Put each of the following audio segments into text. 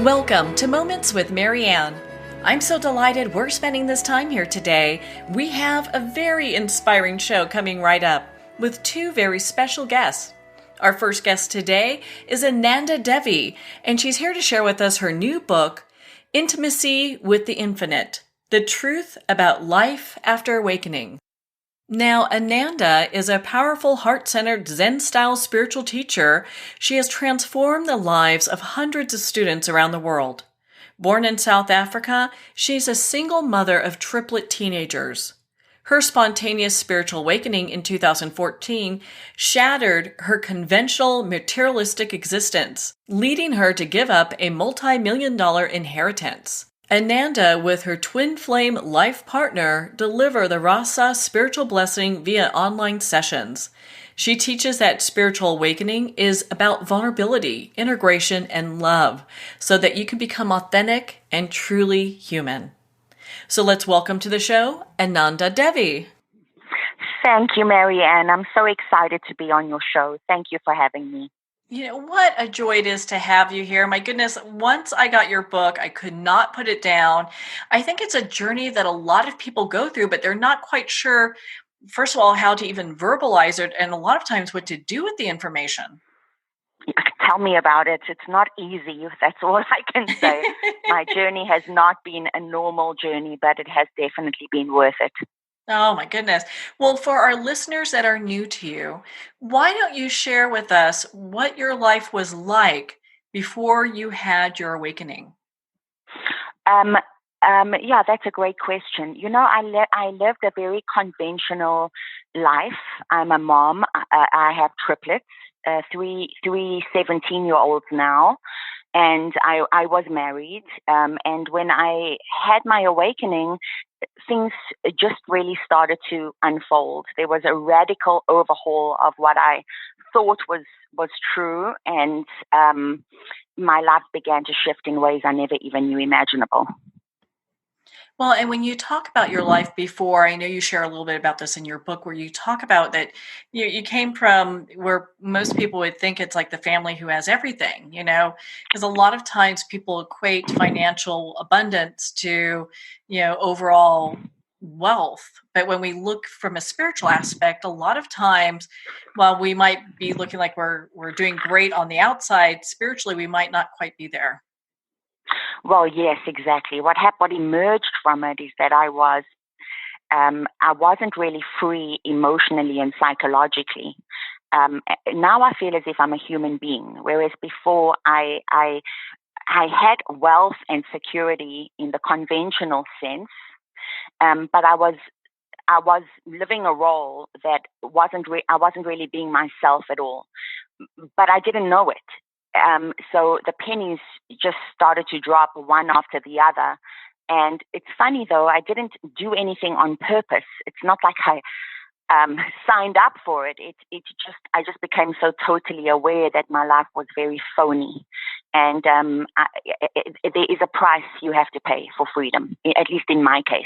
Welcome to Moments with Marianne. I'm so delighted we're spending this time here today. We have a very inspiring show coming right up with two very special guests. Our first guest today is Ananda Devi, and she's here to share with us her new book, Intimacy with the Infinite: The Truth About Life After Awakening. Now, Ananda is a powerful, heart-centered, Zen-style spiritual teacher. She has transformed the lives of hundreds of students around the world. Born in South Africa, she's a single mother of triplet teenagers. Her spontaneous spiritual awakening in 2014 shattered her conventional materialistic existence, leading her to give up a multi-million-dollar inheritance. Ananda, with her twin flame life partner, deliver the Rasa spiritual blessing via online sessions. She teaches that spiritual awakening is about vulnerability, integration, and love, so that you can become authentic and truly human. So let's welcome to the show, Ananda Devi. Thank you, Marianne. I'm so excited to be on your show. Thank you for having me. You know, what a joy it is to have you here. My goodness, once I got your book, I could not put it down. I think it's a journey that a lot of people go through, but they're not quite sure, first of all, how to even verbalize it, and a lot of times what to do with the information. Tell me about it. It's not easy. That's all I can say. My journey has not been a normal journey, but it has definitely been worth it. Oh my goodness. Well, for our listeners that are new to you, why don't you share with us what your life was like before you had your awakening? Yeah, that's a great question. You know, I lived a very conventional life. I'm a mom. I have triplets, three 17-year-olds now. And I was married. And when I had my awakening, things just really started to unfold. There was a radical overhaul of what I thought was true. And my life began to shift in ways I never even knew imaginable. Well, and when you talk about your life before, I know you share a little bit about this in your book, where you talk about that you came from where most people would think it's like the family who has everything, because a lot of times people equate financial abundance to, overall wealth. But when we look from a spiritual aspect, a lot of times, while we might be looking like we're doing great on the outside, spiritually, we might not quite be there. Well, yes, exactly. What emerged from it is that I wasn't really free emotionally and psychologically. Now I feel as if I'm a human being, whereas before I had wealth and security in the conventional sense, but I was living a role that I wasn't really being myself at all, but I didn't know it. So the pennies just started to drop one after the other. And it's funny though, I didn't do anything on purpose. It's not like I signed up for it. I just became so totally aware that my life was very phony. And there is a price you have to pay for freedom, at least in my case.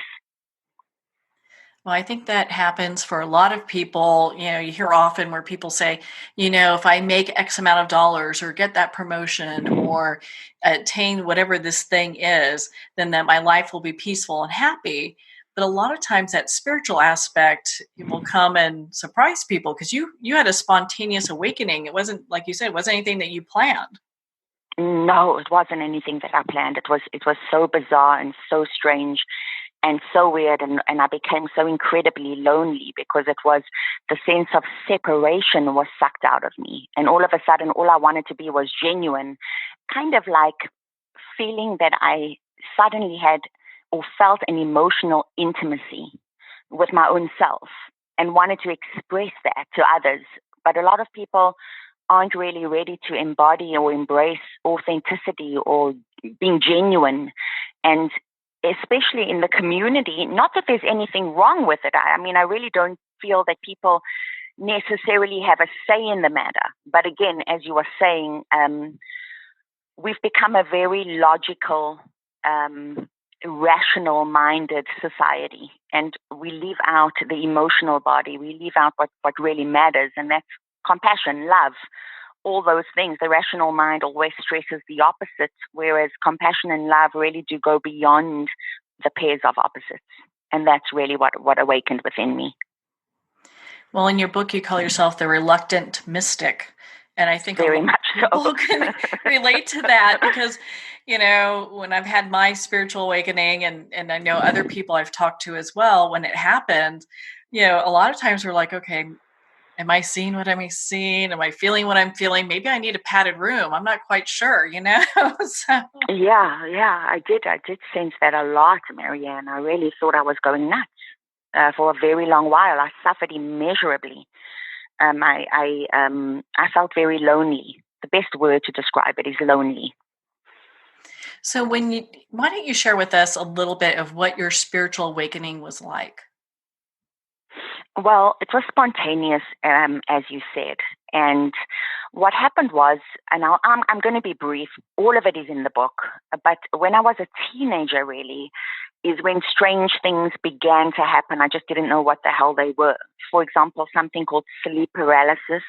Well, I think that happens for a lot of people. You hear often where people say, if I make X amount of dollars or get that promotion or attain whatever this thing is, then that my life will be peaceful and happy. But a lot of times that spiritual aspect will come and surprise people, because you had a spontaneous awakening. It wasn't, like you said, it wasn't anything that you planned. No, it wasn't anything that I planned. It was so bizarre and so strange and so weird, and I became so incredibly lonely because it was the sense of separation was sucked out of me. And all of a sudden, all I wanted to be was genuine, kind of like feeling that I suddenly had or felt an emotional intimacy with my own self and wanted to express that to others. But a lot of people aren't really ready to embody or embrace authenticity or being genuine. And especially in the community, not that there's anything wrong with it. I mean, I really don't feel that people necessarily have a say in the matter. But again, as you were saying, we've become a very logical, rational-minded society, and we leave out the emotional body. We leave out what really matters, and that's compassion, love, all those things. The rational mind always stresses the opposite, whereas compassion and love really do go beyond the pairs of opposites. And that's really what awakened within me. Well, in your book, you call yourself the reluctant mystic. And I think very much people so. can relate to that because, when I've had my spiritual awakening and I know other people I've talked to as well, when it happened, a lot of times we're like, okay, am I seeing what I'm seeing? Am I feeling what I'm feeling? Maybe I need a padded room. I'm not quite sure, So. Yeah, I did sense that a lot, Marianne. I really thought I was going nuts. For a very long while, I suffered immeasurably. I felt very lonely. The best word to describe it is lonely. So why don't you share with us a little bit of what your spiritual awakening was like? Well, it was spontaneous, as you said. And what happened was, and I'm going to be brief, all of it is in the book, but when I was a teenager, really, is when strange things began to happen. I just didn't know what the hell they were. For example, something called sleep paralysis,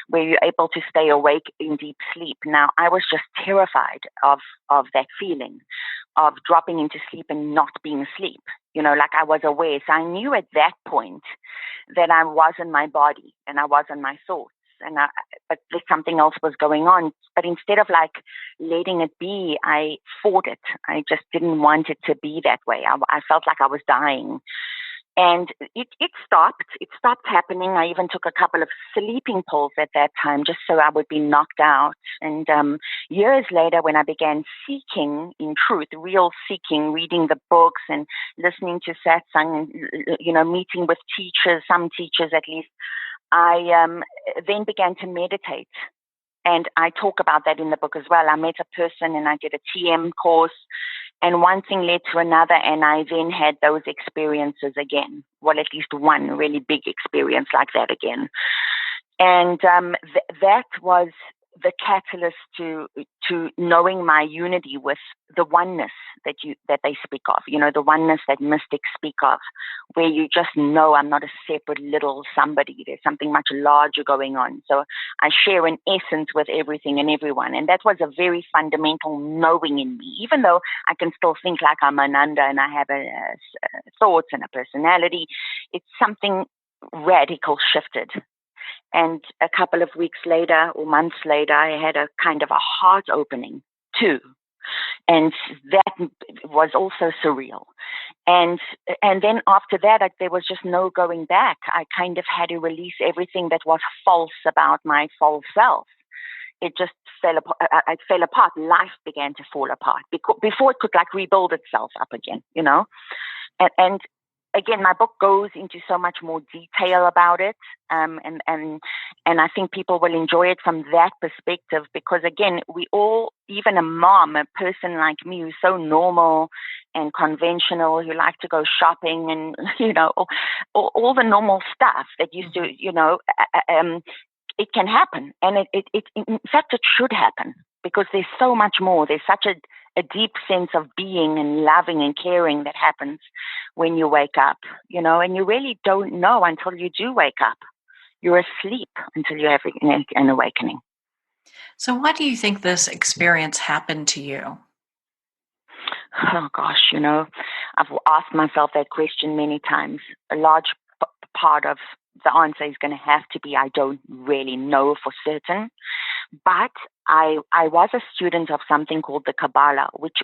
where you're able to stay awake in deep sleep. Now, I was just terrified of that feeling of dropping into sleep and not being asleep, like I was aware. So I knew at that point that I wasn't my body and I wasn't my thoughts. But something else was going on. But instead of letting it be, I fought it. I just didn't want it to be that way. I felt like I was dying. And it stopped. It stopped happening. I even took a couple of sleeping pills at that time just so I would be knocked out. And years later, when I began seeking, in truth, real seeking, reading the books and listening to satsang and, meeting with teachers, some teachers at least, I then began to meditate. And I talk about that in the book as well. I met a person and I did a TM course, and one thing led to another, and I then had those experiences again. Well, at least one really big experience like that again. And that was the catalyst to knowing my unity with the oneness that they speak of, the oneness that mystics speak of, where you just know I'm not a separate little somebody. There's something much larger going on. So I share an essence with everything and everyone. And that was a very fundamental knowing in me, even though I can still think like I'm Ananda and I have thoughts and a personality. It's something radical shifted. And a couple of weeks later or months later, I had a kind of a heart opening too. And that was also surreal. And then after that, there was just no going back. I kind of had to release everything that was false about my false self. It just fell apart. It fell apart. Life began to fall apart before it could rebuild itself up again, And again, my book goes into so much more detail about it, and I think people will enjoy it from that perspective because, again, we all, even a mom, a person like me who's so normal and conventional, who like to go shopping and, all the normal stuff that used to, it can happen. And it in fact, it should happen because there's so much more. There's such a deep sense of being and loving and caring that happens when you wake up, and you really don't know until you do wake up. You're asleep until you have an awakening. So why do you think this experience happened to you? Oh, gosh, I've asked myself that question many times. A large part of the answer is going to have to be I don't really know for certain. But I was a student of something called the Kabbalah, which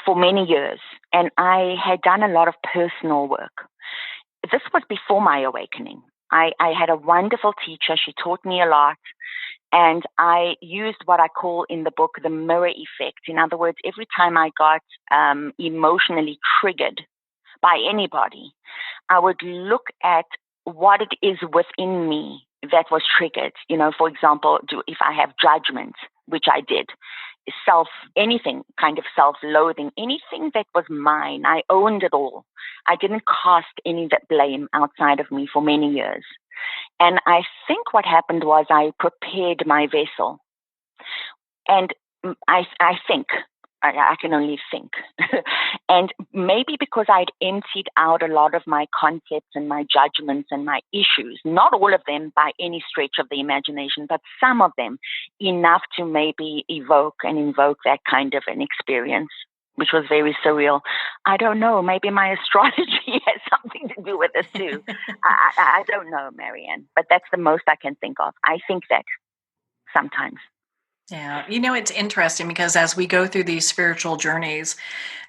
for many years, and I had done a lot of personal work. This was before my awakening. I had a wonderful teacher. She taught me a lot, and I used what I call in the book the mirror effect. In other words, every time I got emotionally triggered by anybody, I would look at what it is within me that was triggered. For example, if I have judgment, which I did, anything kind of self-loathing, anything that was mine, I owned it all. I didn't cast any that blame outside of me for many years. And I think what happened was I prepared my vessel. And I think I can only think. And maybe because I'd emptied out a lot of my concepts and my judgments and my issues, not all of them by any stretch of the imagination, but some of them, enough to maybe invoke that kind of an experience, which was very surreal. I don't know. Maybe my astrology has something to do with this too. I don't know, Marianne, but that's the most I can think of. I think that sometimes. Yeah. It's interesting because as we go through these spiritual journeys,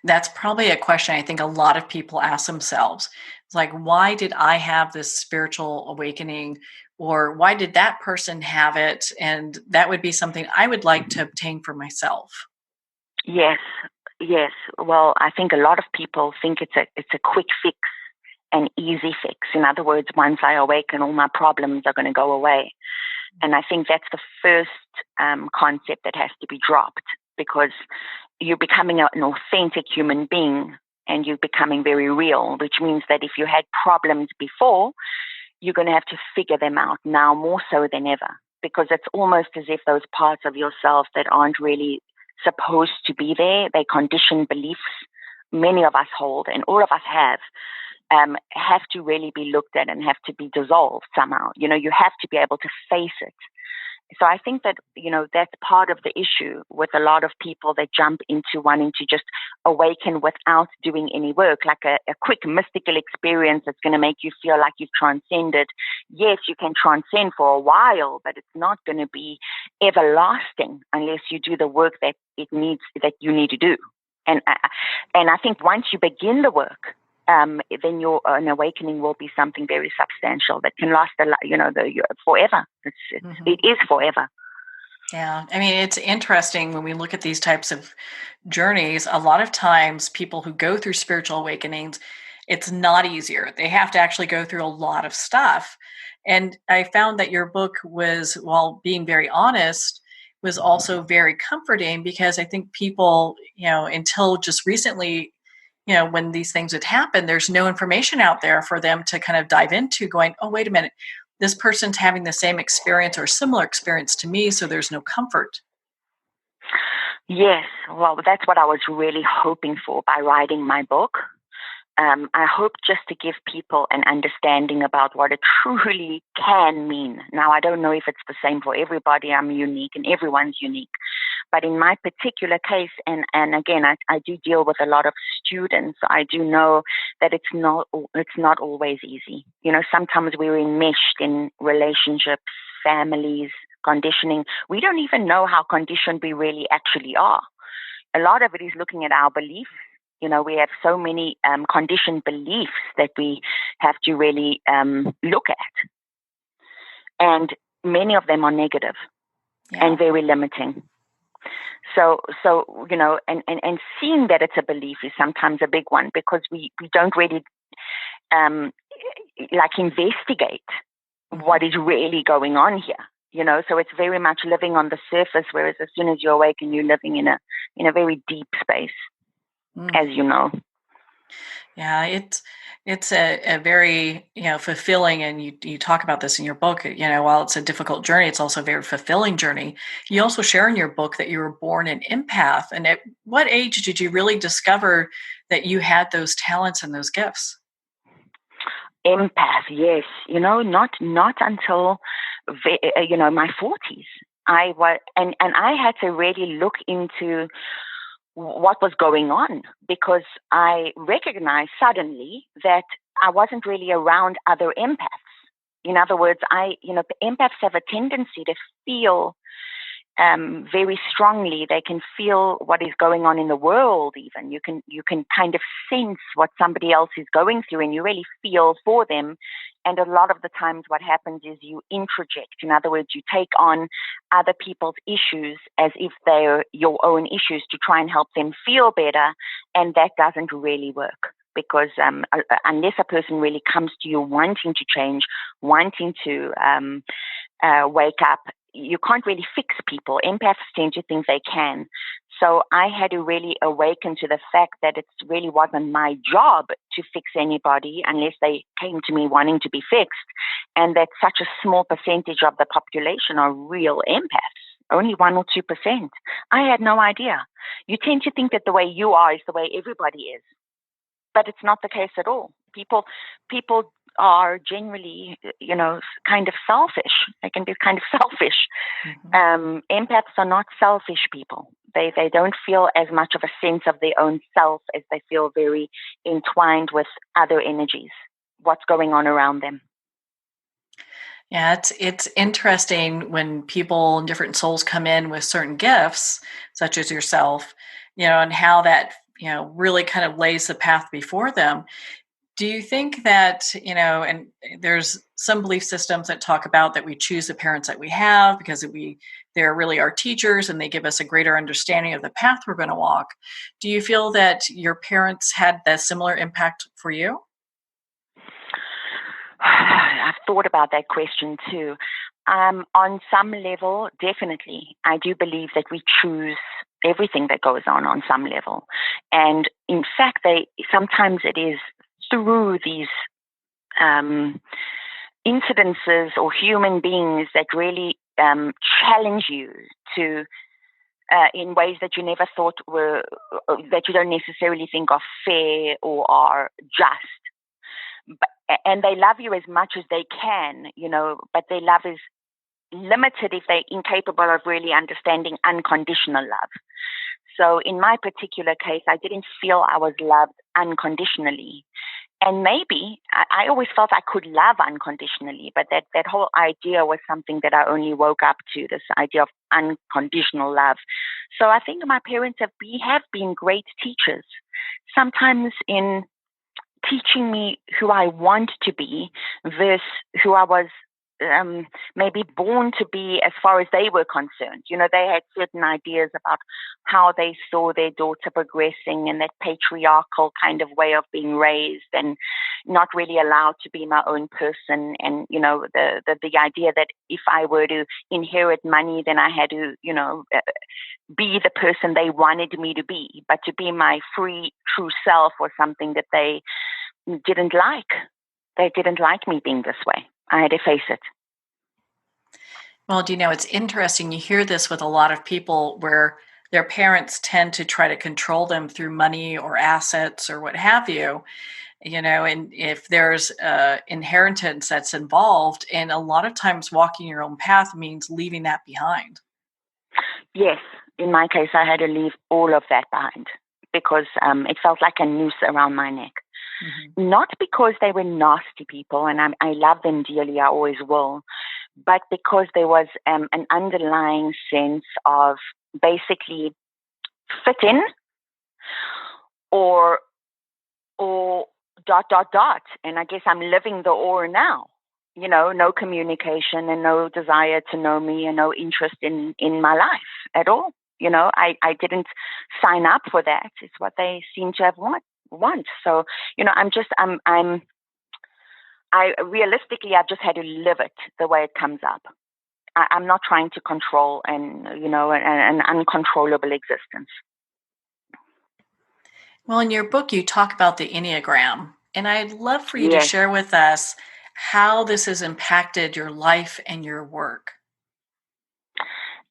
that's probably a question I think a lot of people ask themselves. It's like, why did I have this spiritual awakening? Or why did that person have it? And that would be something I would like to obtain for myself. Yes, yes. Well, I think a lot of people think it's a quick fix, an easy fix. In other words, once I awaken, all my problems are going to go away. And I think that's the first concept that has to be dropped, because you're becoming an authentic human being and you're becoming very real, which means that if you had problems before, you're going to have to figure them out now more so than ever, because it's almost as if those parts of yourself that aren't really supposed to be there, they conditioned beliefs many of us hold and all of us have to really be looked at and have to be dissolved somehow. You have to be able to face it. So I think that, that's part of the issue with a lot of people that jump into wanting to just awaken without doing any work, like a quick mystical experience that's going to make you feel like you've transcended. Yes, you can transcend for a while, but it's not going to be everlasting unless you do the work that you need to do. And I think once you begin the work, then an awakening will be something very substantial that can last forever. It is forever. Yeah. I mean, it's interesting when we look at these types of journeys, a lot of times people who go through spiritual awakenings, it's not easier. They have to actually go through a lot of stuff. And I found that your book was, while being very honest, was also very comforting, because I think people, until just recently, when these things would happen, there's no information out there for them to kind of dive into, going, oh, wait a minute, this person's having the same experience or similar experience to me, so there's no comfort. Yes, well, that's what I was really hoping for by writing my book. I hope just to give people an understanding about what it truly can mean. Now, I don't know if it's the same for everybody. I'm unique and everyone's unique. But in my particular case, and again, I do deal with a lot of students. I do know that it's not always easy. Sometimes we're enmeshed in relationships, families, conditioning. We don't even know how conditioned we really actually are. A lot of it is looking at our beliefs. We have so many conditioned beliefs that we have to really look at. And many of them are negative and very limiting. So and seeing that it's a belief is sometimes a big one, because we don't really investigate what is really going on here. So it's very much living on the surface, whereas as soon as you awaken, you're living in a very deep space, as you know. Yeah, it's a very fulfilling, and you talk about this in your book. While it's a difficult journey, it's also a very fulfilling journey. You also share in your book that you were born an empath, and at what age did you really discover that you had those talents and those gifts? Empath, yes. Not until my 40s. I was, and I had to really look into what was going on, because I recognized suddenly that I wasn't really around other empaths. In other words, empaths have a tendency to feel very strongly. They can feel what is going on in the world. Even you can kind of sense what somebody else is going through, and you really feel for them. And a lot of the times what happens is you introject. In other words, you take on other people's issues as if they're your own issues to try and help them feel better. And that doesn't really work, because unless a person really comes to you wanting to change, wanting to wake up, you can't really fix people. Empaths tend to think they can. So I had to really awaken to the fact that it really wasn't my job to fix anybody unless they came to me wanting to be fixed, and that such a small percentage of the population are real empaths. only 1 or 2%. I had no idea. You tend to think that the way you are is the way everybody is, but it's not the case at all. People are generally, kind of selfish. They can be kind of selfish. Mm-hmm. Empaths are not selfish people. They don't feel as much of a sense of their own self as they feel very entwined with other energies, what's going on around them. Yeah, it's interesting when people and different souls come in with certain gifts, such as yourself, and how that, really kind of lays the path before them. Do you think that, and there's some belief systems that talk about that we choose the parents that we have because they're really our teachers and they give us a greater understanding of the path we're going to walk. Do you feel that your parents had that similar impact for you? I've thought about that question too. On some level, definitely. I do believe that we choose everything that goes on some level. And in fact, sometimes it is through these incidences or human beings that really challenge you to in ways that you never thought that you don't necessarily think are fair or are just. And they love you as much as they can, but their love is limited if they're incapable of really understanding unconditional love. So in my particular case, I didn't feel I was loved unconditionally. And maybe I always felt I could love unconditionally, but that whole idea was something that I only woke up to, this idea of unconditional love. So I think my parents have been great teachers, sometimes in teaching me who I want to be versus who I was maybe born to be as far as they were concerned. They had certain ideas about how they saw their daughter progressing and that patriarchal kind of way of being raised and not really allowed to be my own person. And, the idea that if I were to inherit money, then I had to, be the person they wanted me to be. But to be my free, true self was something that they didn't like. They didn't like me being this way. I had to face it. Well, it's interesting. You hear this with a lot of people where their parents tend to try to control them through money or assets or what have you, and if there's inheritance that's involved, and a lot of times walking your own path means leaving that behind. Yes. In my case, I had to leave all of that behind because it felt like a noose around my neck. Mm-hmm. Not because they were nasty people, and I love them dearly, I always will, but because there was an underlying sense of basically fit in or dot, dot, dot. And I guess I'm living the or now, no communication and no desire to know me and no interest in my life at all. I didn't sign up for that. It's what they seem to have want. So, realistically, I've just had to live it the way it comes up. I'm not trying to control an uncontrollable existence. Well, in your book, you talk about the Enneagram, and I'd love for you to Yes. share with us how this has impacted your life and your work.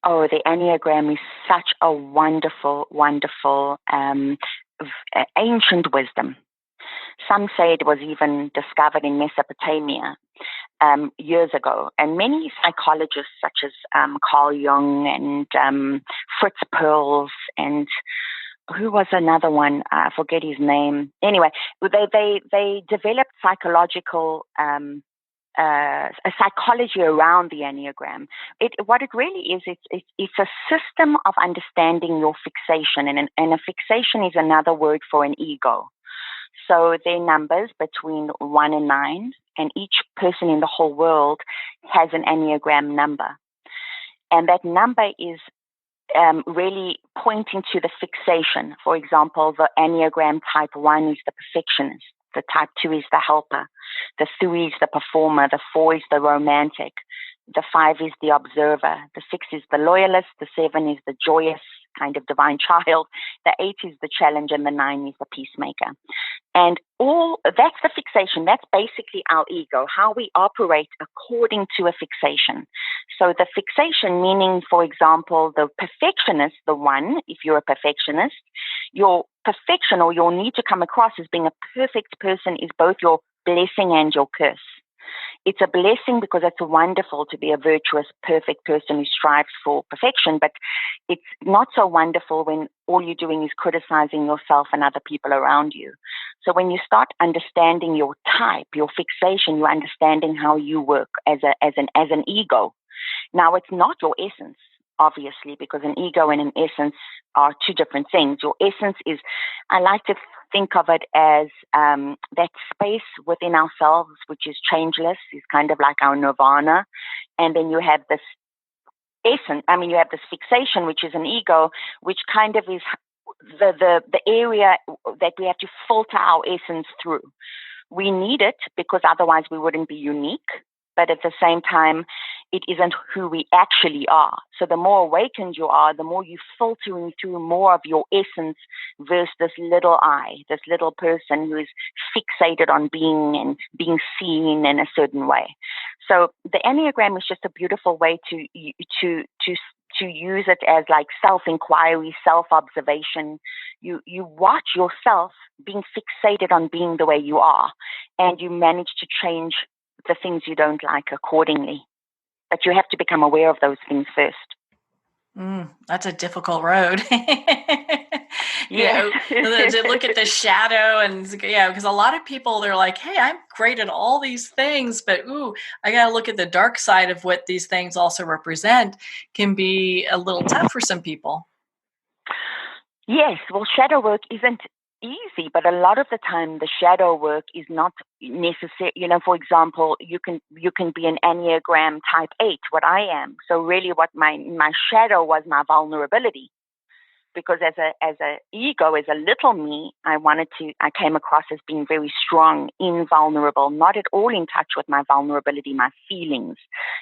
Oh, the Enneagram is such a wonderful, wonderful, ancient wisdom. Some say it was even discovered in Mesopotamia years ago. And many psychologists such as Carl Jung and Fritz Perls and who was another one? I forget his name. Anyway, they developed psychological a psychology around the Enneagram. What it really is, it's a system of understanding your fixation, and a fixation is another word for an ego. So they're numbers between 1 and 9, and each person in the whole world has an Enneagram number. And that number is really pointing to the fixation. For example, the Enneagram type 1 is the perfectionist. The type 2 is the helper. The 3 is the performer. The 4 is the romantic. The 5 is the observer. The 6 is the loyalist. The 7 is the joyous. kind of divine child. The 8 is the challenge, and the 9 is the peacemaker. And that's the fixation. That's basically our ego, how we operate according to a fixation. So the fixation, meaning, for example, the perfectionist, the 1, if you're a perfectionist, your perfection or your need to come across as being a perfect person is both your blessing and your curse. It's a blessing because it's wonderful to be a virtuous, perfect person who strives for perfection, but it's not so wonderful when all you're doing is criticizing yourself and other people around you. So when you start understanding your type, your fixation, you're understanding how you work as an ego. Now, it's not your essence, obviously, because an ego and an essence are 2 different things. Your essence is, I like to think of it as that space within ourselves, which is changeless, is kind of like our nirvana. And then you have this essence, you have this fixation, which is an ego, which kind of is the area that we have to filter our essence through. We need it because otherwise we wouldn't be unique. But at the same time, it isn't who we actually are. So the more awakened you are, the more you're filtering through more of your essence versus this little I, this little person who is fixated on being seen in a certain way. So the Enneagram is just a beautiful way to use it as like self-inquiry, self-observation. You watch yourself being fixated on being the way you are, and you manage to change the things you don't like accordingly. But you have to become aware of those things first. That's a difficult road. Yeah. To look at the shadow and, because a lot of people, they're like, hey, I'm great at all these things, but I got to look at the dark side of what these things also represent, can be a little tough for some people. Yes. Well, shadow work isn't easy, but a lot of the time the shadow work is not necessary. For example, you can be an Enneagram type 8, what I am. So really what my shadow was my vulnerability. Because as a ego, as a little me, I came across as being very strong, invulnerable, not at all in touch with my vulnerability, my feelings,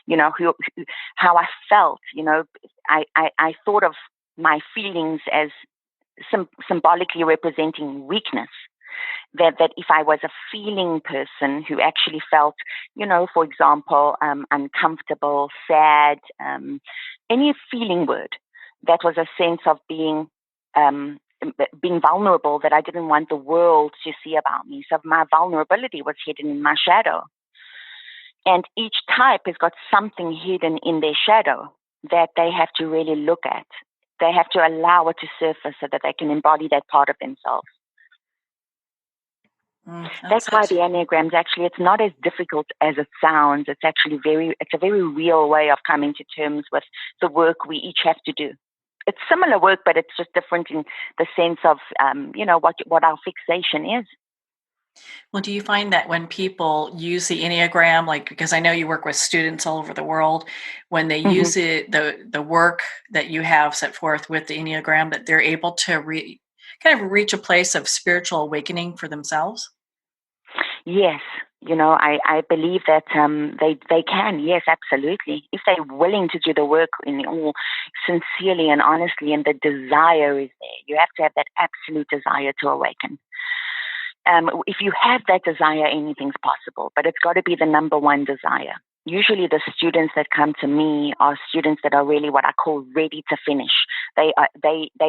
how I felt. I thought of my feelings as symbolically representing weakness. That if I was a feeling person who actually felt, for example, uncomfortable, sad, any feeling word, that was a sense of being vulnerable that I didn't want the world to see about me. So my vulnerability was hidden in my shadow. And each type has got something hidden in their shadow that they have to really look at. They have to allow it to surface so that they can embody that part of themselves. That's why the Enneagrams it's not as difficult as it sounds. It's actually it's a very real way of coming to terms with the work we each have to do. It's similar work, but it's just different in the sense of, what our fixation is. Well, do you find that when people use the Enneagram, because I know you work with students all over the world, when they use it, the work that you have set forth with the Enneagram, that they're able to kind of reach a place of spiritual awakening for themselves? Yes. I believe that they can. Yes, absolutely. If they're willing to do the work in all sincerely and honestly, and the desire is there. You have to have that absolute desire to awaken. If you have that desire, anything's possible, but it's got to be the number one desire. Usually the students that come to me are students that are really what I call ready to finish. They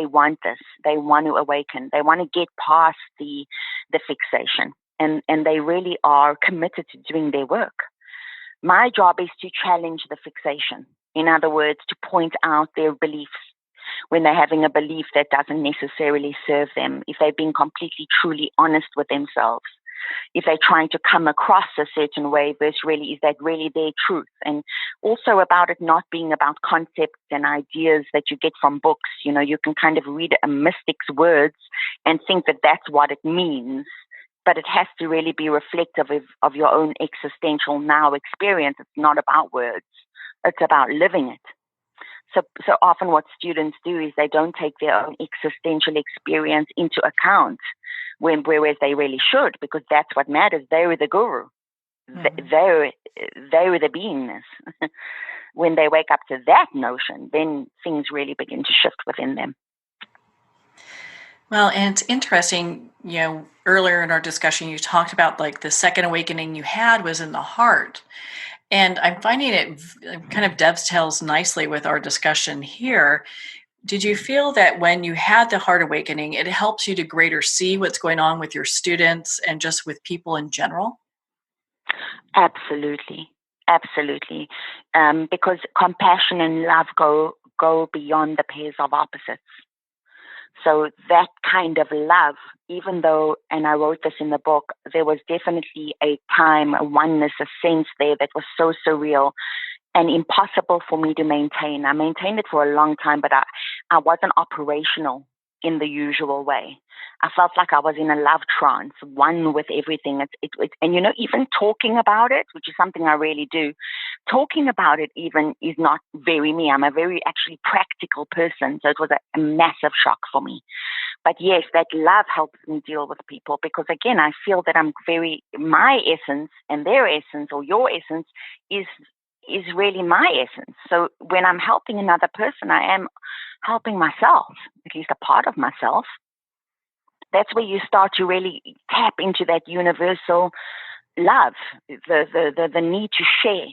want this. They want to awaken. They want to get past the fixation, and they really are committed to doing their work. My job is to challenge the fixation. In other words, to point out their beliefs when they're having a belief that doesn't necessarily serve them, if they're being completely, truly honest with themselves, if they're trying to come across a certain way versus really, is that really their truth? And also about it not being about concepts and ideas that you get from books. You can kind of read a mystic's words and think that that's what it means, but it has to really be reflective of your own existential now experience. It's not about words. It's about living it. So often what students do is they don't take their own existential experience into account, whereas they really should, because that's what matters. They're the guru. They're the beingness. When they wake up to that notion, then things really begin to shift within them. Well, and it's interesting, earlier in our discussion, you talked about like the second awakening you had was in the heart. And I'm finding it kind of dovetails nicely with our discussion here. Did you feel that when you had the heart awakening, it helps you to greater see what's going on with your students and just with people in general? Absolutely, absolutely, because compassion and love go beyond the pairs of opposites. So that kind of love, even though, and I wrote this in the book, there was definitely a time, a oneness, a sense there that was so surreal and impossible for me to maintain. I maintained it for a long time, but I wasn't operational in the usual way. I felt like I was in a love trance, one with everything. And even talking about it, which is something I really do, talking about it even is not very me. I'm a very actually practical person, so it was a massive shock for me. But yes, that love helps me deal with people because again, I feel that my essence and their essence or your essence is really my essence. So when I'm helping another person, I am helping myself, at least a part of myself. That's where you start to really tap into that universal love, the need to share,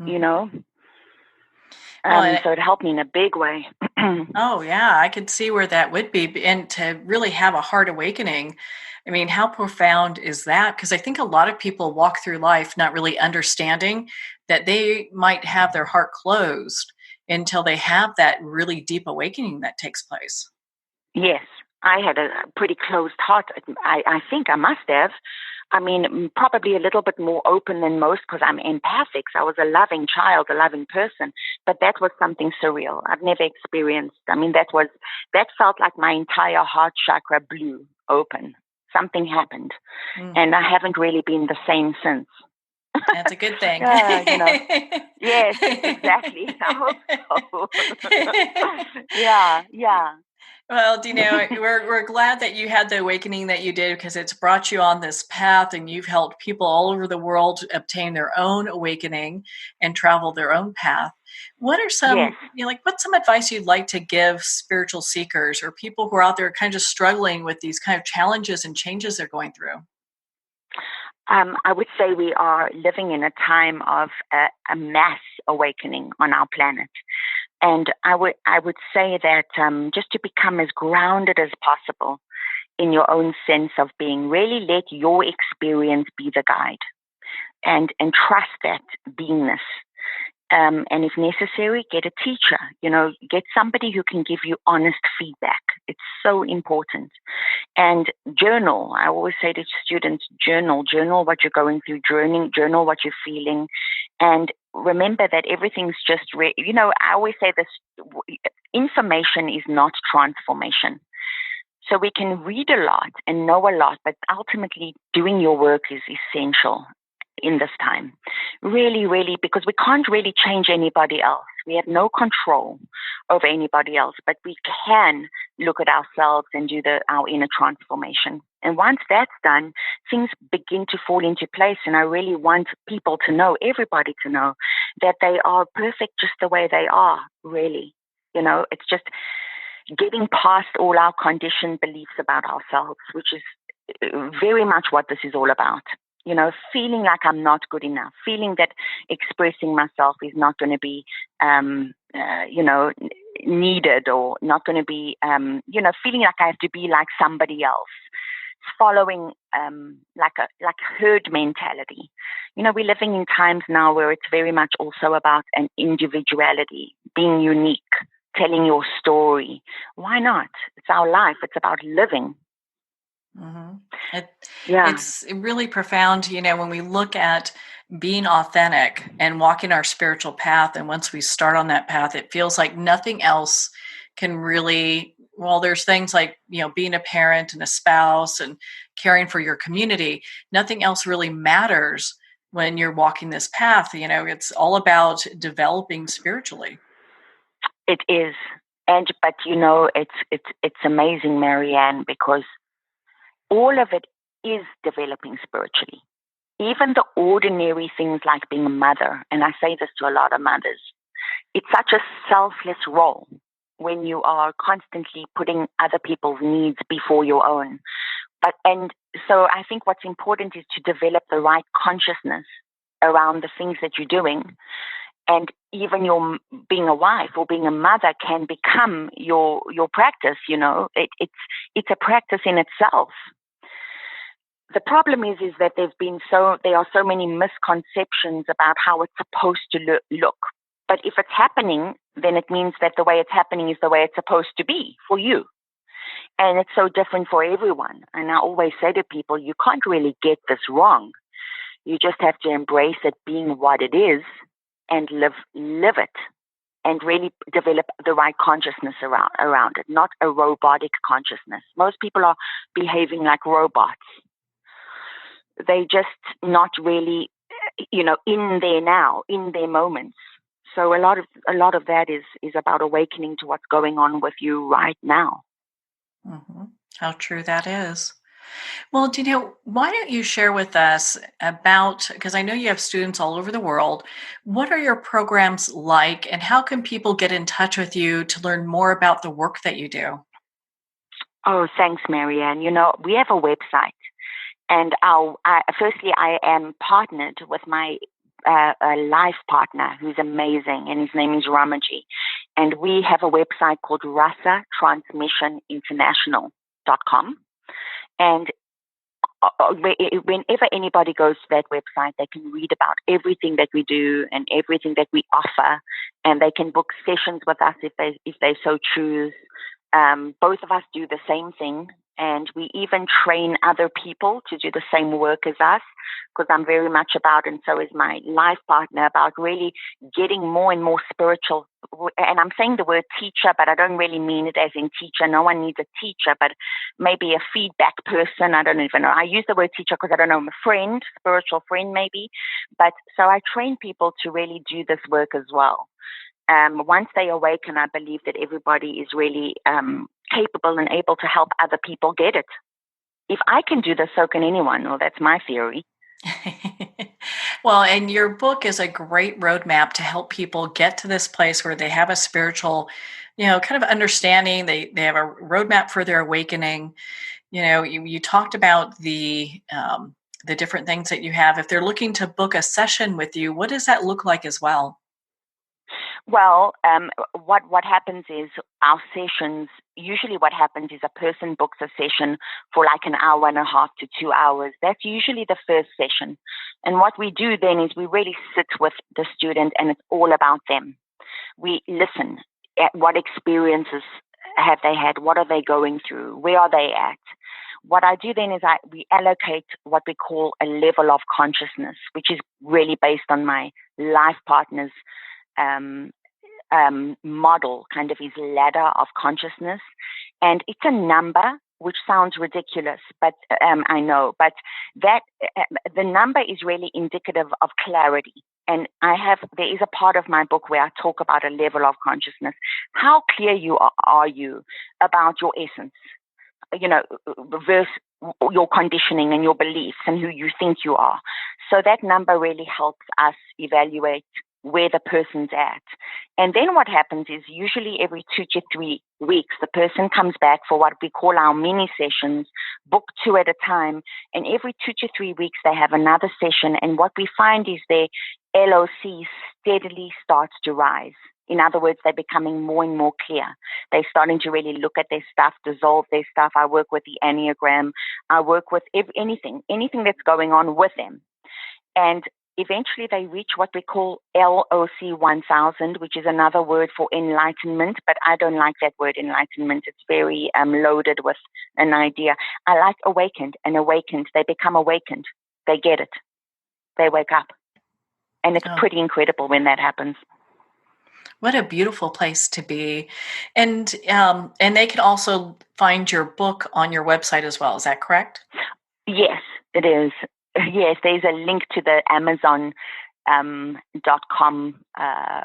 you Mhm. know. Well, and So it helped me in a big way. oh yeah, I could see where that would be. And to really have a heart awakening, I mean, how profound is that? Because I think a lot of people walk through life not really understanding that they might have their heart closed until they have that really deep awakening that takes place. Yes, I had a pretty closed heart. I think I must have. I mean, probably a little bit more open than most because I'm empathic. So I was a loving child, a loving person, but that was something surreal. I've never experienced. I mean, that felt like my entire heart chakra blew open. Something happened, Mm, and I haven't really been the same since. that's a good thing. Yeah. Yes, exactly. I hope so. Yeah. Well, Dino, we're glad that you had the awakening that you did because it's brought you on this path and you've helped people all over the world obtain their own awakening and travel their own path. What are Yes. what's some advice you'd like to give spiritual seekers or people who are out there kind of struggling with these kind of challenges and changes they're going through? I would say we are living in a time of a mass awakening on our planet. And I would say that just to become as grounded as possible in your own sense of being, really let your experience be the guide and trust that beingness. And if necessary, get a teacher, get somebody who can give you honest feedback. It's so important. And journal. I always say to students, journal what you're going through, journal what you're feeling. And remember that everything's just, I always say this, information is not transformation. So we can read a lot and know a lot, but ultimately doing your work is essential in this time. Really, really, because we can't really change anybody else. We have no control over anybody else, but we can look at ourselves and do our inner transformation. And once that's done, things begin to fall into place. And I really want people to know, everybody to know, that they are perfect just the way they are, really. It's just getting past all our conditioned beliefs about ourselves, which is very much what this is all about. Feeling like I'm not good enough, feeling that expressing myself is not going to be, needed or not going to be, feeling like I have to be like somebody else, following like herd mentality. We're living in times now where it's very much also about an individuality, being unique, telling your story. Why not? It's our life. It's about living. Mm-hmm. It, Yeah. it's really profound, when we look at being authentic and walking our spiritual path. And once we start on that path, it feels like nothing else can really, well, there's things like, being a parent and a spouse and caring for your community. Nothing else really matters when you're walking this path. It's all about developing spiritually. It is. But it's amazing, Marianne, because all of it is developing spiritually. Even the ordinary things like being a mother, and I say this to a lot of mothers, it's such a selfless role. when you are constantly putting other people's needs before your own. And so I think what's important is to develop the right consciousness around the things that you're doing. And even your being a wife or being a mother can become your practice. It's a practice in itself. The problem is that there are so many misconceptions about how it's supposed to look. But if it's happening, then it means that the way it's happening is the way it's supposed to be for you. And it's so different for everyone. And I always say to people, you can't really get this wrong. You just have to embrace it being what it is and live it, and really develop the right consciousness around it, not a robotic consciousness. Most people are behaving like robots. They just not really, in there now, in their moments. So a lot of that is about awakening to what's going on with you right now. Mm-hmm. How true that is. Well, why don't you share with us about, because I know you have students all over the world, what are your programs like, and how can people get in touch with you to learn more about the work that you do? Oh, thanks, Marianne. We have a website, and firstly, I am partnered with my a life partner who's amazing, and his name is Ramaji. And we have a website called rasatransmissioninternational.com. And whenever anybody goes to that website, they can read about everything that we do and everything that we offer, and they can book sessions with us if they so choose. Both of us do the same thing, and we even train other people to do the same work as us, because I'm very much about, and so is my life partner, about really getting more and more spiritual. And I'm saying the word teacher, but I don't really mean it as in teacher. No one needs a teacher, but maybe a feedback person. I don't even know. I use the word teacher because I don't know, I'm a friend, spiritual friend maybe. But so I train people to really do this work as well. Once they awaken, I believe that everybody is really capable and able to help other people get it. If I can do this, so can anyone. Well, that's my theory. Well, and your book is a great roadmap to help people get to this place where they have a spiritual, kind of understanding. They have a roadmap for their awakening. You talked about the different things that you have. If they're looking to book a session with you, what does that look like as well? Well, what happens is our sessions, usually what happens is a person books a session for like an hour and a half to 2 hours. That's usually the first session. And what we do then is we really sit with the student, and it's all about them. We listen at what experiences have they had, what are they going through, where are they at. What I do then is we allocate what we call a level of consciousness, which is really based on my life partner's model, kind of his ladder of consciousness. And it's a number, which sounds ridiculous, but I know, but that the number is really indicative of clarity. And there is a part of my book where I talk about a level of consciousness. How clear are you about your essence? Versus your conditioning and your beliefs and who you think you are. So that number really helps us evaluate where the person's at. And then what happens is usually every 2 to 3 weeks, the person comes back for what we call our mini sessions, book 2 at a time. And every 2 to 3 weeks, they have another session. And what we find is their LOC steadily starts to rise. In other words, they're becoming more and more clear. They're starting to really look at their stuff, dissolve their stuff. I work with the Enneagram. I work with anything that's going on with them. And eventually they reach what we call LOC 1000, which is another word for enlightenment, but I don't like that word enlightenment. It's very loaded with an idea. I like awakened, and awakened. They become awakened. They get it. They wake up. And it's pretty incredible when that happens. What a beautiful place to be. And they can also find your book on your website as well. Is that correct? Yes, it is. Yes, there's a link to the Amazon .com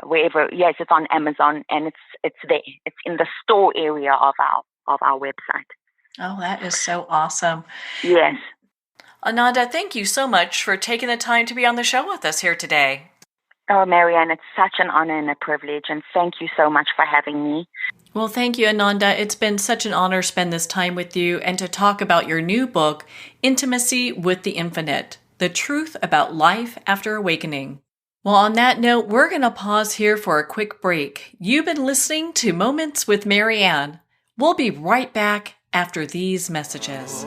wherever. Yes, it's on Amazon, and it's there. It's in the store area of our website. Oh, that is so awesome. Yes. Ananda, thank you so much for taking the time to be on the show with us here today. Oh, Marianne, it's such an honor and a privilege, and thank you so much for having me. Well, thank you, Ananda. It's been such an honor to spend this time with you and to talk about your new book, Intimacy with the Infinite, The Truth About Life After Awakening. Well, on that note, we're going to pause here for a quick break. You've been listening to Moments with Marianne. We'll be right back after these messages.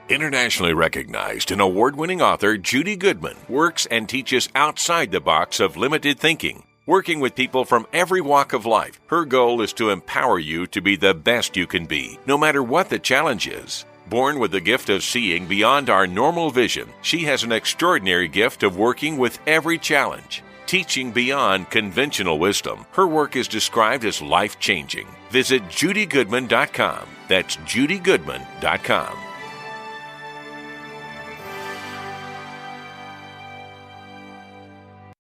Internationally recognized and award-winning author Judy Goodman works and teaches outside the box of limited thinking. Working with people from every walk of life, her goal is to empower you to be the best you can be, no matter what the challenge is. Born with the gift of seeing beyond our normal vision, she has an extraordinary gift of working with every challenge. Teaching beyond conventional wisdom, her work is described as life-changing. Visit judygoodman.com. That's judygoodman.com.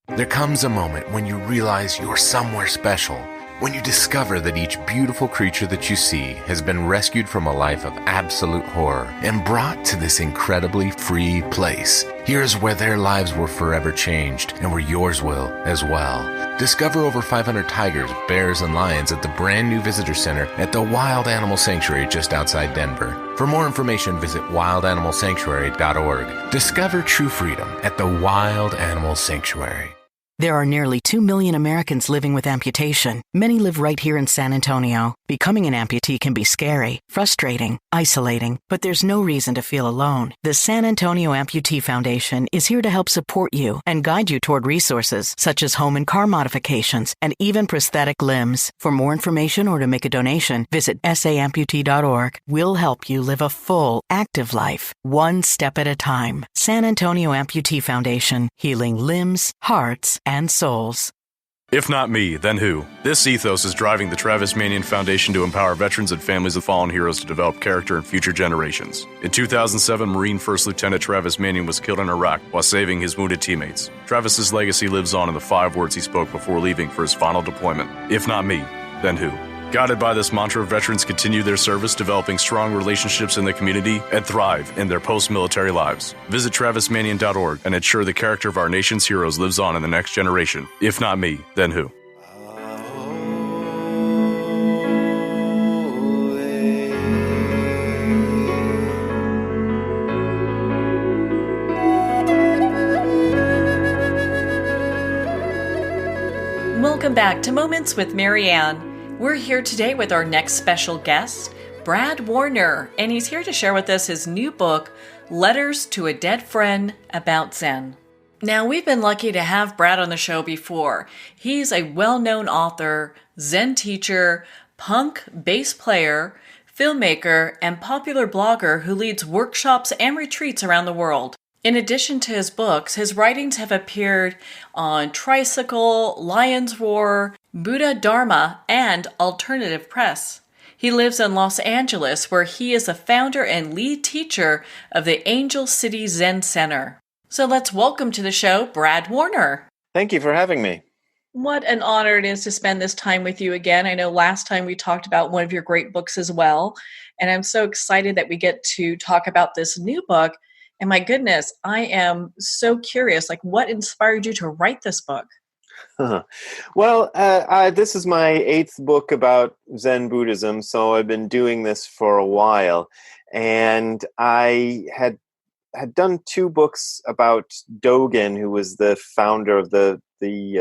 There comes a moment when you realize you're somewhere special, when you discover that each beautiful creature that you see has been rescued from a life of absolute horror and brought to this incredibly free place. Here's where their lives were forever changed and where yours will as well. Discover over 500 tigers, bears, and lions at the brand new visitor center at the Wild Animal Sanctuary just outside Denver. For more information, visit wildanimalsanctuary.org. Discover true freedom at the Wild Animal Sanctuary. There are nearly 2 million Americans living with amputation. Many live right here in San Antonio. Becoming an amputee can be scary, frustrating, isolating, but there's no reason to feel alone. The San Antonio Amputee Foundation is here to help support you and guide you toward resources such as home and car modifications and even prosthetic limbs. For more information or to make a donation, visit saamputee.org. We'll help you live a full, active life, one step at a time. San Antonio Amputee Foundation, healing limbs, hearts, and souls. If not me, then who? This ethos is driving the Travis Manion Foundation to empower veterans and families of fallen heroes to develop character in future generations. In 2007, Marine First Lieutenant Travis Manion was killed in Iraq while saving his wounded teammates. Travis's legacy lives on in the 5 words he spoke before leaving for his final deployment. If not me, then who? Guided by this mantra, veterans continue their service, developing strong relationships in the community, and thrive in their post-military lives. Visit TravisManion.org and ensure the character of our nation's heroes lives on in the next generation. If not me, then who? Welcome back to Moments with Marianne. We're here today with our next special guest, Brad Warner, and he's here to share with us his new book, Letters to a Dead Friend About Zen. Now, we've been lucky to have Brad on the show before. He's a well-known author, Zen teacher, punk bass player, filmmaker, and popular blogger who leads workshops and retreats around the world. In addition to his books, his writings have appeared on Tricycle, Lion's Roar, Buddha Dharma, and Alternative Press. He lives in Los Angeles, where he is the founder and lead teacher of the Angel City Zen Center. So let's welcome to the show, Brad Warner. Thank you for having me. What an honor it is to spend this time with you again. I know last time we talked about one of your great books as well, and I'm so excited that we get to talk about this new book. And my goodness, I am so curious, what inspired you to write this book? Well, this is my 8th book about Zen Buddhism, so I've been doing this for a while. And I had done 2 books about Dogen, who was the founder of the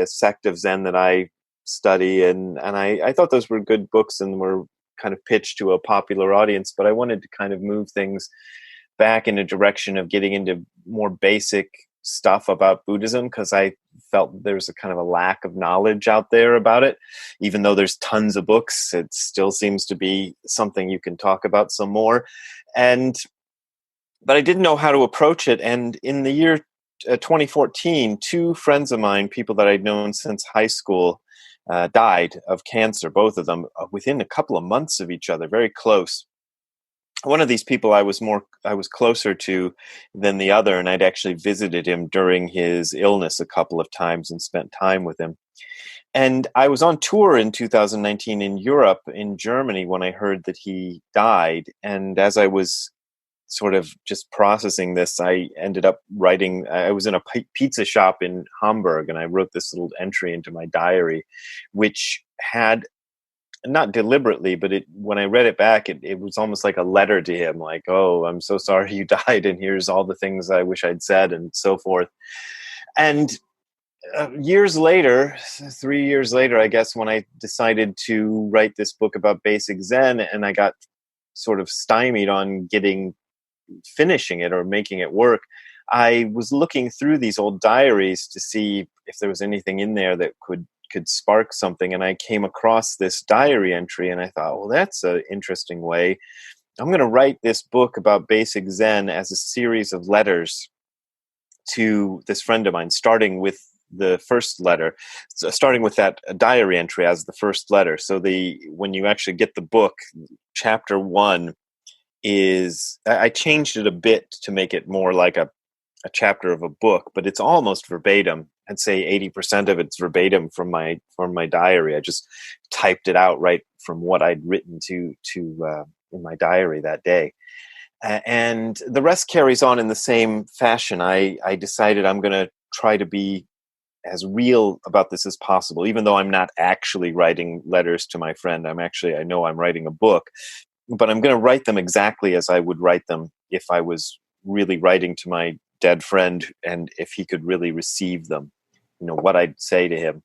sect of Zen that I study. And I thought those were good books and were kind of pitched to a popular audience, but I wanted to kind of move things back in a direction of getting into more basic stuff about Buddhism, because I felt there's a kind of a lack of knowledge out there about it. Even though there's tons of books, it still seems to be something you can talk about some more. But I didn't know how to approach it. And in the year 2014, 2 friends of mine, people that I'd known since high school, died of cancer, both of them within a couple of months of each other, very close. One of these people I was closer to than the other, and I'd actually visited him during his illness a couple of times and spent time with him. And I was on tour in 2019 in Europe, in Germany, when I heard that he died. And as I was sort of just processing this, I ended up writing. I was in a pizza shop in Hamburg, and I wrote this little entry into my diary, which had, not deliberately, but when I read it back, it was almost like a letter to him, like, "Oh, I'm so sorry you died, and here's all the things I wish I'd said," and so forth. And years later, 3 years later, I guess, when I decided to write this book about basic Zen, and I got sort of stymied on finishing it or making it work, I was looking through these old diaries to see if there was anything in there that could spark something. And I came across this diary entry, and I thought, well, that's an interesting way. I'm going to write this book about basic Zen as a series of letters to this friend of mine, starting with the first letter, starting with that diary entry as the first letter. So when you actually get the book, chapter 1 is, I changed it a bit to make it more like a chapter of a book, but it's almost verbatim. I'd say 80% of it's verbatim from my diary. I just typed it out right from what I'd written to in my diary that day. And the rest carries on in the same fashion. I decided I'm going to try to be as real about this as possible, even though I'm not actually writing letters to my friend. I know I'm writing a book, but I'm going to write them exactly as I would write them if I was really writing to my dead friend, and if he could really receive them, what I'd say to him.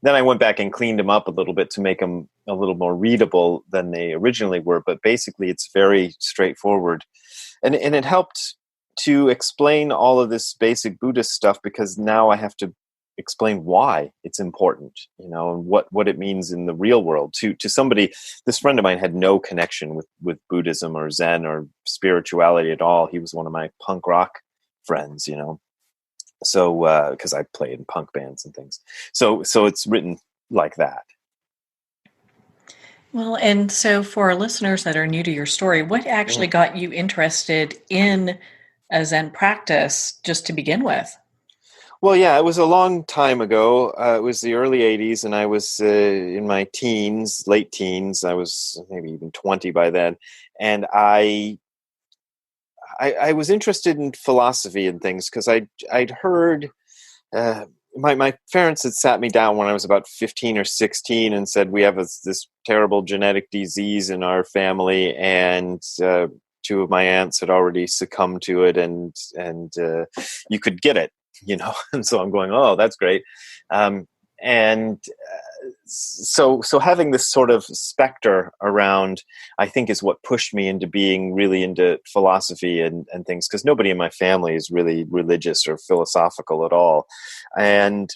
Then I went back and cleaned them up a little bit to make them a little more readable than they originally were. But basically, it's very straightforward. And it helped to explain all of this basic Buddhist stuff, because now I have to explain why it's important, and what it means in the real world to somebody. This friend of mine had no connection with Buddhism or Zen or spirituality at all. He was one of my punk rock friends, so because I played in punk bands and things, so it's written like that. Well, and so for our listeners that are new to your story, what actually got you interested in a Zen practice just to begin with? Well, yeah, it was a long time ago. It was the early 80s, and I was in my teens, late teens. I was maybe even 20 by then. And I was interested in philosophy and things, because I'd heard, my parents had sat me down when I was about 15 or 16 and said, we have this terrible genetic disease in our family, and two of my aunts had already succumbed to it, and you could get it. And so I'm going, oh, that's great. So having this sort of specter around, I think, is what pushed me into being really into philosophy and things, because nobody in my family is really religious or philosophical at all. And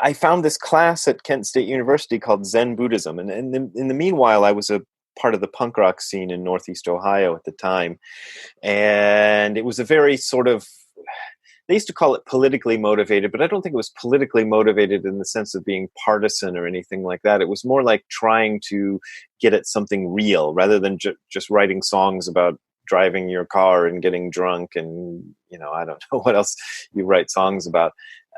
I found this class at Kent State University called Zen Buddhism. And in the meanwhile, I was a part of the punk rock scene in Northeast Ohio at the time. And it was a very sort of, they used to call it politically motivated, but I don't think it was politically motivated in the sense of being partisan or anything like that. It was more like trying to get at something real, rather than just writing songs about driving your car and getting drunk and, I don't know what else you write songs about,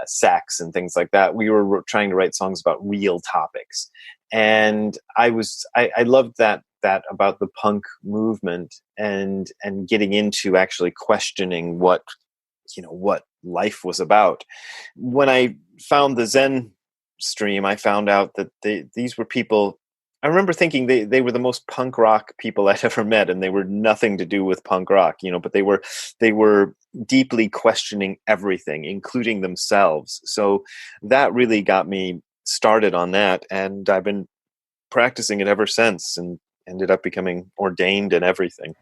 sex and things like that. We were trying to write songs about real topics. And I loved that about the punk movement, and getting into actually questioning what life was about. When I found the Zen stream, I found out that these were people. I remember thinking they were the most punk rock people I'd ever met, and they were nothing to do with punk rock, but they were deeply questioning everything, including themselves. So that really got me started on that, and I've been practicing it ever since, and ended up becoming ordained and everything.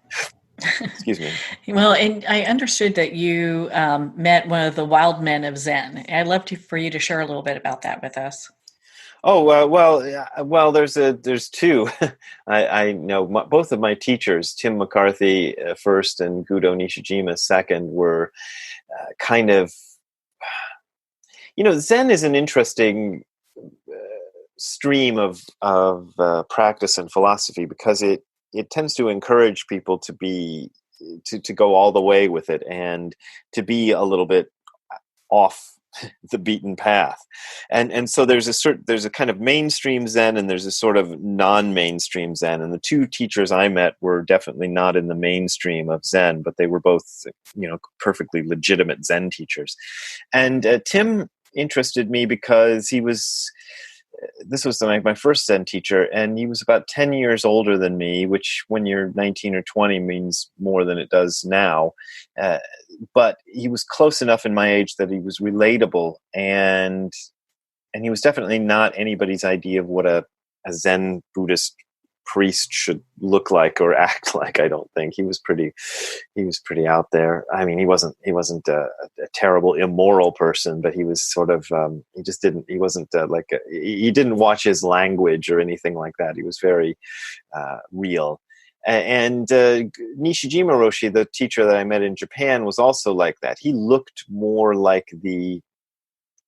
Excuse me. Well, and I understood that you met one of the wild men of Zen. I'd love for you to share a little bit about that with us. Oh, well, there's two. I know both of my teachers, Tim McCarthy first and Gudo Nishijima second, were kind of, Zen is an interesting stream of practice and philosophy, because it tends to encourage people to go all the way with it, and to be a little bit off the beaten path. And so there's a kind of mainstream Zen, and there's a sort of non-mainstream Zen. And the two teachers I met were definitely not in the mainstream of Zen, but they were both, perfectly legitimate Zen teachers. And Tim interested me because this was my first Zen teacher, and he was about 10 years older than me, which when you're 19 or 20 means more than it does now. But he was close enough in my age that he was relatable, and he was definitely not anybody's idea of what a Zen Buddhist priest should look like or act like. I don't think he was pretty out there. I mean, he wasn't a terrible immoral person, but he was sort of he didn't watch his language or anything like that. He was very real. And Nishijima Roshi, the teacher that I met in Japan, was also like that. He looked more like the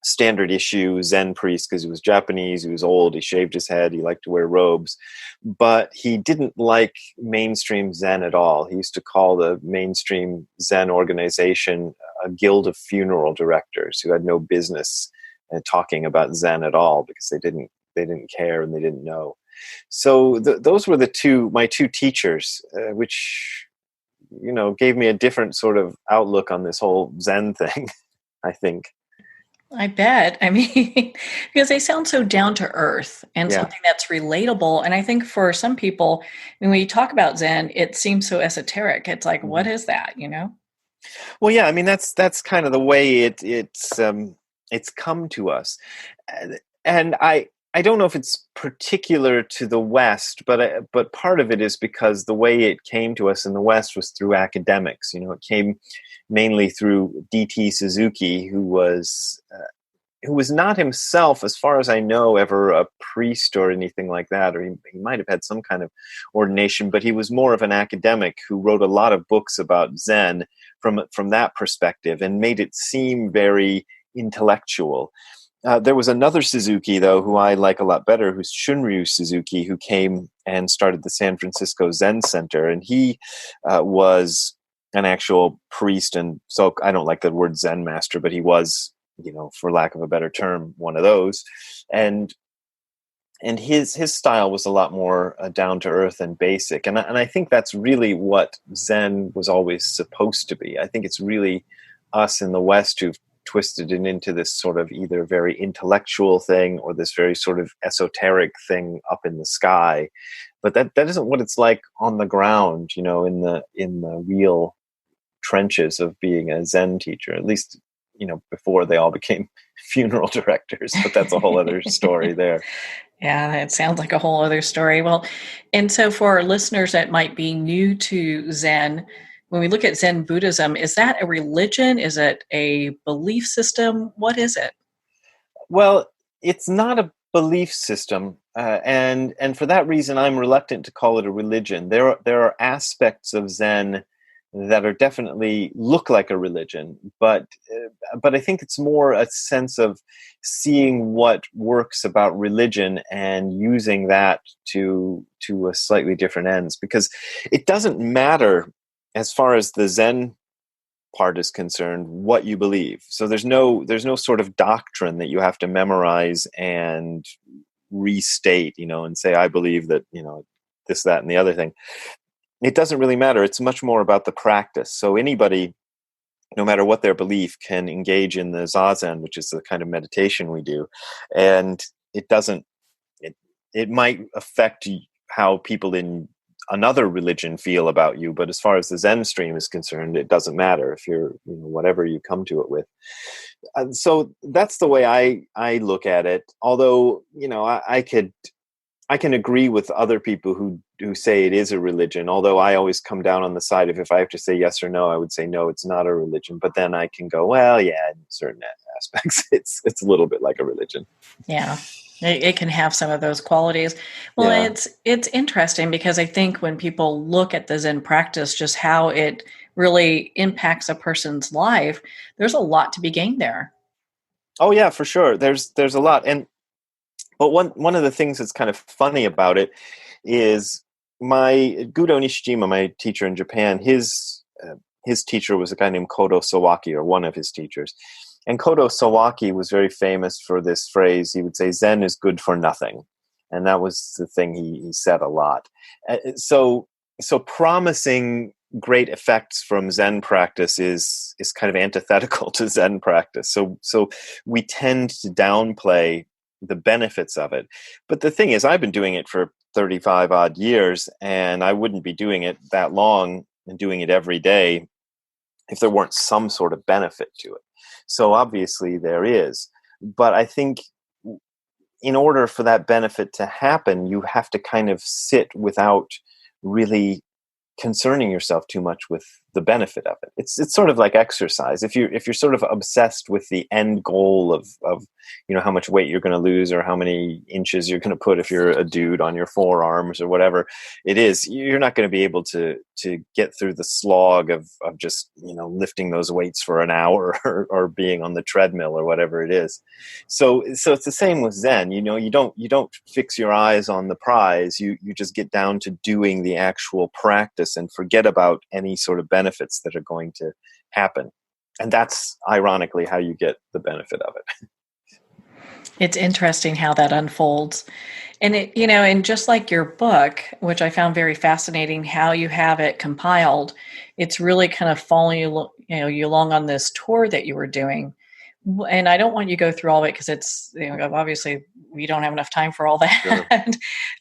standard issue Zen priest because he was Japanese, he was old, he shaved his head, he liked to wear robes, but he didn't like mainstream Zen at all. He used to call the mainstream Zen organization a guild of funeral directors who had no business talking about Zen at all because they didn't care and they didn't know. So those were my two teachers, which gave me a different sort of outlook on this whole Zen thing, I think. I bet. I mean, because they sound so down to earth and something that's relatable. And I think for some people, when we talk about Zen, it seems so esoteric. It's like, what is that, Well, yeah, I mean, that's kind of the way it's come to us. And I don't know if it's particular to the West, but part of it is because the way it came to us in the West was through academics. It came mainly through D.T. Suzuki, who was not himself, as far as I know, ever a priest or anything like that, or he might have had some kind of ordination, but he was more of an academic who wrote a lot of books about Zen from that perspective and made it seem very intellectual. There was another Suzuki, though, who I like a lot better, who's Shunryu Suzuki, who came and started the San Francisco Zen Center, and he was an actual priest, and so I don't like the word Zen master, but he was, for lack of a better term, one of those. And his style was a lot more down to earth and basic. And I think that's really what Zen was always supposed to be. I think it's really us in the West who've twisted it into this sort of either very intellectual thing or this very sort of esoteric thing up in the sky. But that isn't what it's like on the ground, in the real trenches of being a Zen teacher, at least, before they all became funeral directors, but that's a whole other story there. Yeah, that sounds like a whole other story. Well, and so for our listeners that might be new to Zen, when we look at Zen Buddhism, is that a religion? Is it a belief system? What is it? Well, it's not a belief system. And for that reason, I'm reluctant to call it a religion. There are aspects of Zen that are definitely look like a religion, but I think it's more a sense of seeing what works about religion and using that to a slightly different ends, because it doesn't matter as far as the Zen part is concerned what you believe. So there's no sort of doctrine that you have to memorize and restate, and say, I believe that, this, that, and the other thing. It doesn't really matter. It's much more about the practice. So anybody, no matter what their belief, can engage in the Zazen, which is the kind of meditation we do. And it might affect how people in another religion feel about you. But as far as the Zen stream is concerned, it doesn't matter if you're, whatever you come to it with. So that's the way I look at it. Although, I can agree with other people who say it is a religion, although I always come down on the side of if I have to say yes or no, I would say no, it's not a religion. But then I can go, well, yeah, in certain aspects, it's a little bit like a religion. Yeah, it can have some of those qualities. Well, Yeah. it's interesting because I think when people look at the Zen practice, just how it really impacts a person's life, there's a lot to be gained there. Oh, yeah, for sure. There's a lot. But one of the things that's kind of funny about it is my Gudo Nishijima, my teacher in Japan, his teacher was a guy named Kodo Sawaki, or one of his teachers. And Kodo Sawaki was very famous for this phrase. He would say, Zen is good for nothing. And that was the thing he said a lot. So promising great effects from Zen practice is kind of antithetical to Zen practice. So we tend to downplay the benefits of it. But the thing is, I've been doing it for 35 odd years, and I wouldn't be doing it that long and doing it every day if there weren't some sort of benefit to it. So obviously there is. But I think in order for that benefit to happen, you have to kind of sit without really concerning yourself too much with the benefit of it. It's sort of like exercise. If you're sort of obsessed with the end goal of how much weight you're going to lose or how many inches you're going to put if you're a dude on your forearms or whatever it is, you're not going to be able to get through the slog of just lifting those weights for an hour or being on the treadmill or whatever it is. So it's the same with Zen. You don't fix your eyes on the prize. You just get down to doing the actual practice and forget about any sort of benefits that are going to happen. And that's ironically how you get the benefit of it. It's interesting how that unfolds. And and just like your book, which I found very fascinating, how you have it compiled, it's really kind of following you along on this tour that you were doing. And I don't want you to go through all of it because it's, obviously we don't have enough time for all that. Sure.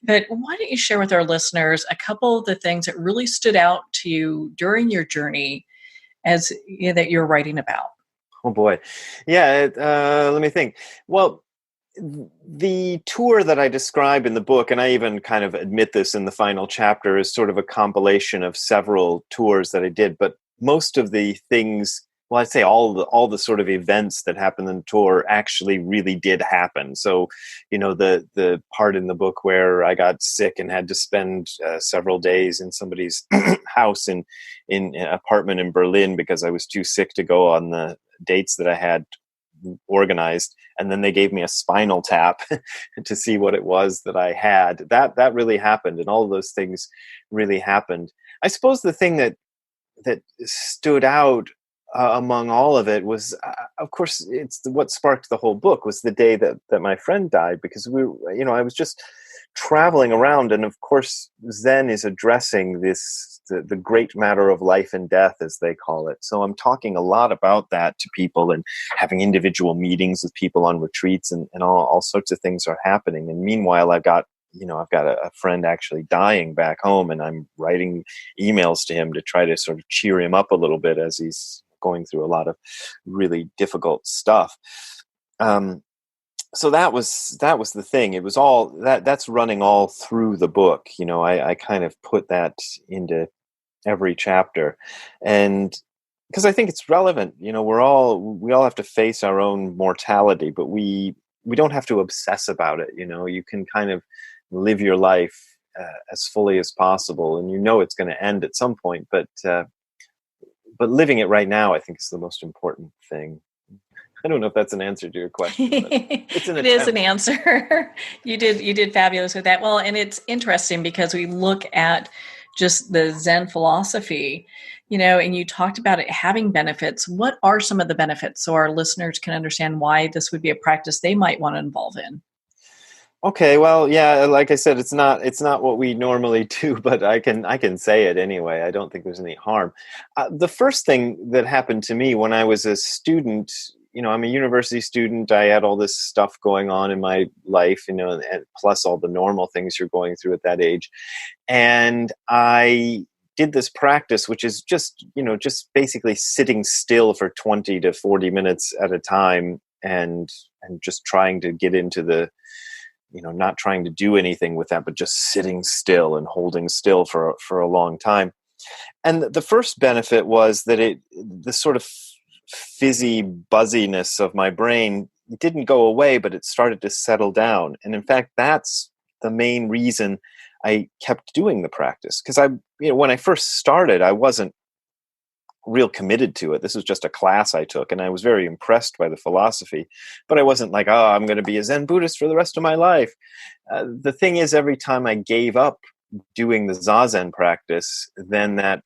But why don't you share with our listeners a couple of the things that really stood out to you during your journey as that you're writing about? Oh boy. Yeah. Let me think. Well, the tour that I describe in the book, and I even kind of admit this in the final chapter, is sort of a compilation of several tours that I did. But most of the things, well, I'd say all the sort of events that happened in the tour actually really did happen. So, the part in the book where I got sick and had to spend several days in somebody's house in an apartment in Berlin because I was too sick to go on the dates that I had organized, and then they gave me a spinal tap to see what it was that I had. That really happened, and all of those things really happened. I suppose the thing that stood out among all of it was, of course, it's what sparked the whole book was the day that my friend died, because I was just traveling around, and of course Zen is addressing the great matter of life and death, as they call it. So I'm talking a lot about that to people and having individual meetings with people on retreats, and all sorts of things are happening. And meanwhile, I've got a friend actually dying back home, and I'm writing emails to him to try to sort of cheer him up a little bit as he's going through a lot of really difficult stuff. So that was the thing. It was all that's running all through the book. I kind of put that into every chapter, and because I think it's relevant. We all have to face our own mortality, but we don't have to obsess about it. You can kind of live your life as fully as possible, and it's going to end at some point, but living it right now, I think, is the most important thing. I don't know if that's an answer to your question, but it's an It is an answer. You did fabulous with that. Well, and it's interesting because we look at just the Zen philosophy, and you talked about it having benefits. What are some of the benefits so our listeners can understand why this would be a practice they might want to involve in? Okay, well, yeah, like I said, it's not what we normally do, but I can say it anyway. I don't think there's any harm. The first thing that happened to me when I was a student, I'm a university student. I had all this stuff going on in my life, and plus all the normal things you're going through at that age. And I did this practice, which is just basically sitting still for 20 to 40 minutes at a time and just trying to get into the, not trying to do anything with that, but just sitting still and holding still for a long time. And the first benefit was that the sort of fizzy buzziness of my brain didn't go away, but it started to settle down. And in fact, that's the main reason I kept doing the practice. Because when I first started, I wasn't real committed to it. This was just a class I took, and I was very impressed by the philosophy, but I wasn't like, oh, I'm going to be a Zen Buddhist for the rest of my life. The thing is, every time I gave up doing the Zazen practice, then that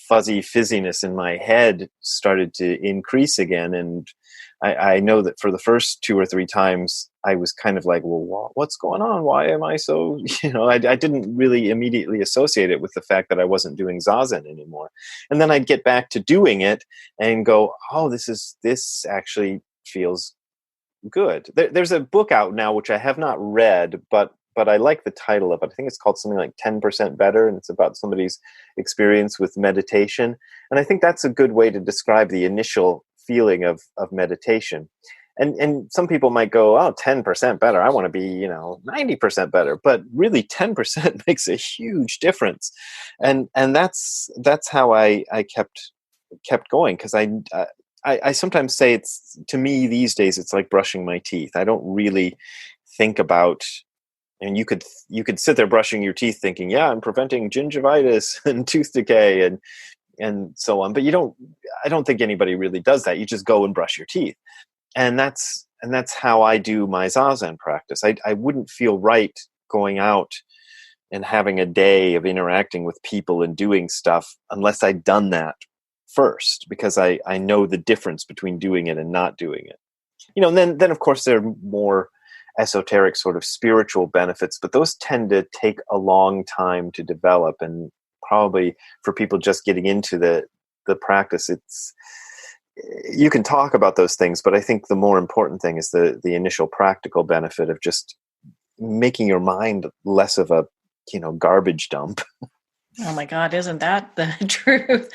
fuzzy fizziness in my head started to increase again. And I know that for the first 2 or 3 times, I was kind of like, well, what's going on? Why am I so, I didn't really immediately associate it with the fact that I wasn't doing Zazen anymore. And then I'd get back to doing it and go, oh, this actually feels good. There's a book out now, which I have not read, but I like the title of it. I think it's called something like 10% Better, and it's about somebody's experience with meditation. And I think that's a good way to describe the initial feeling of meditation. And some people might go, oh, 10% better. I want to be, 90% better. But really 10% makes a huge difference. And that's how I kept going, because I sometimes say it's, to me these days, it's like brushing my teeth. I don't really think about, and you could sit there brushing your teeth thinking, yeah, I'm preventing gingivitis and tooth decay and so on. But I don't think anybody really does that. You just go and brush your teeth. And that's how I do my Zazen practice. I wouldn't feel right going out and having a day of interacting with people and doing stuff unless I'd done that first, because I know the difference between doing it and not doing it. And then of course there are more esoteric sort of spiritual benefits, but those tend to take a long time to develop. And probably for people just getting into the practice, you can talk about those things, but I think the more important thing is the initial practical benefit of just making your mind less of a garbage dump. Oh my God, isn't that the truth?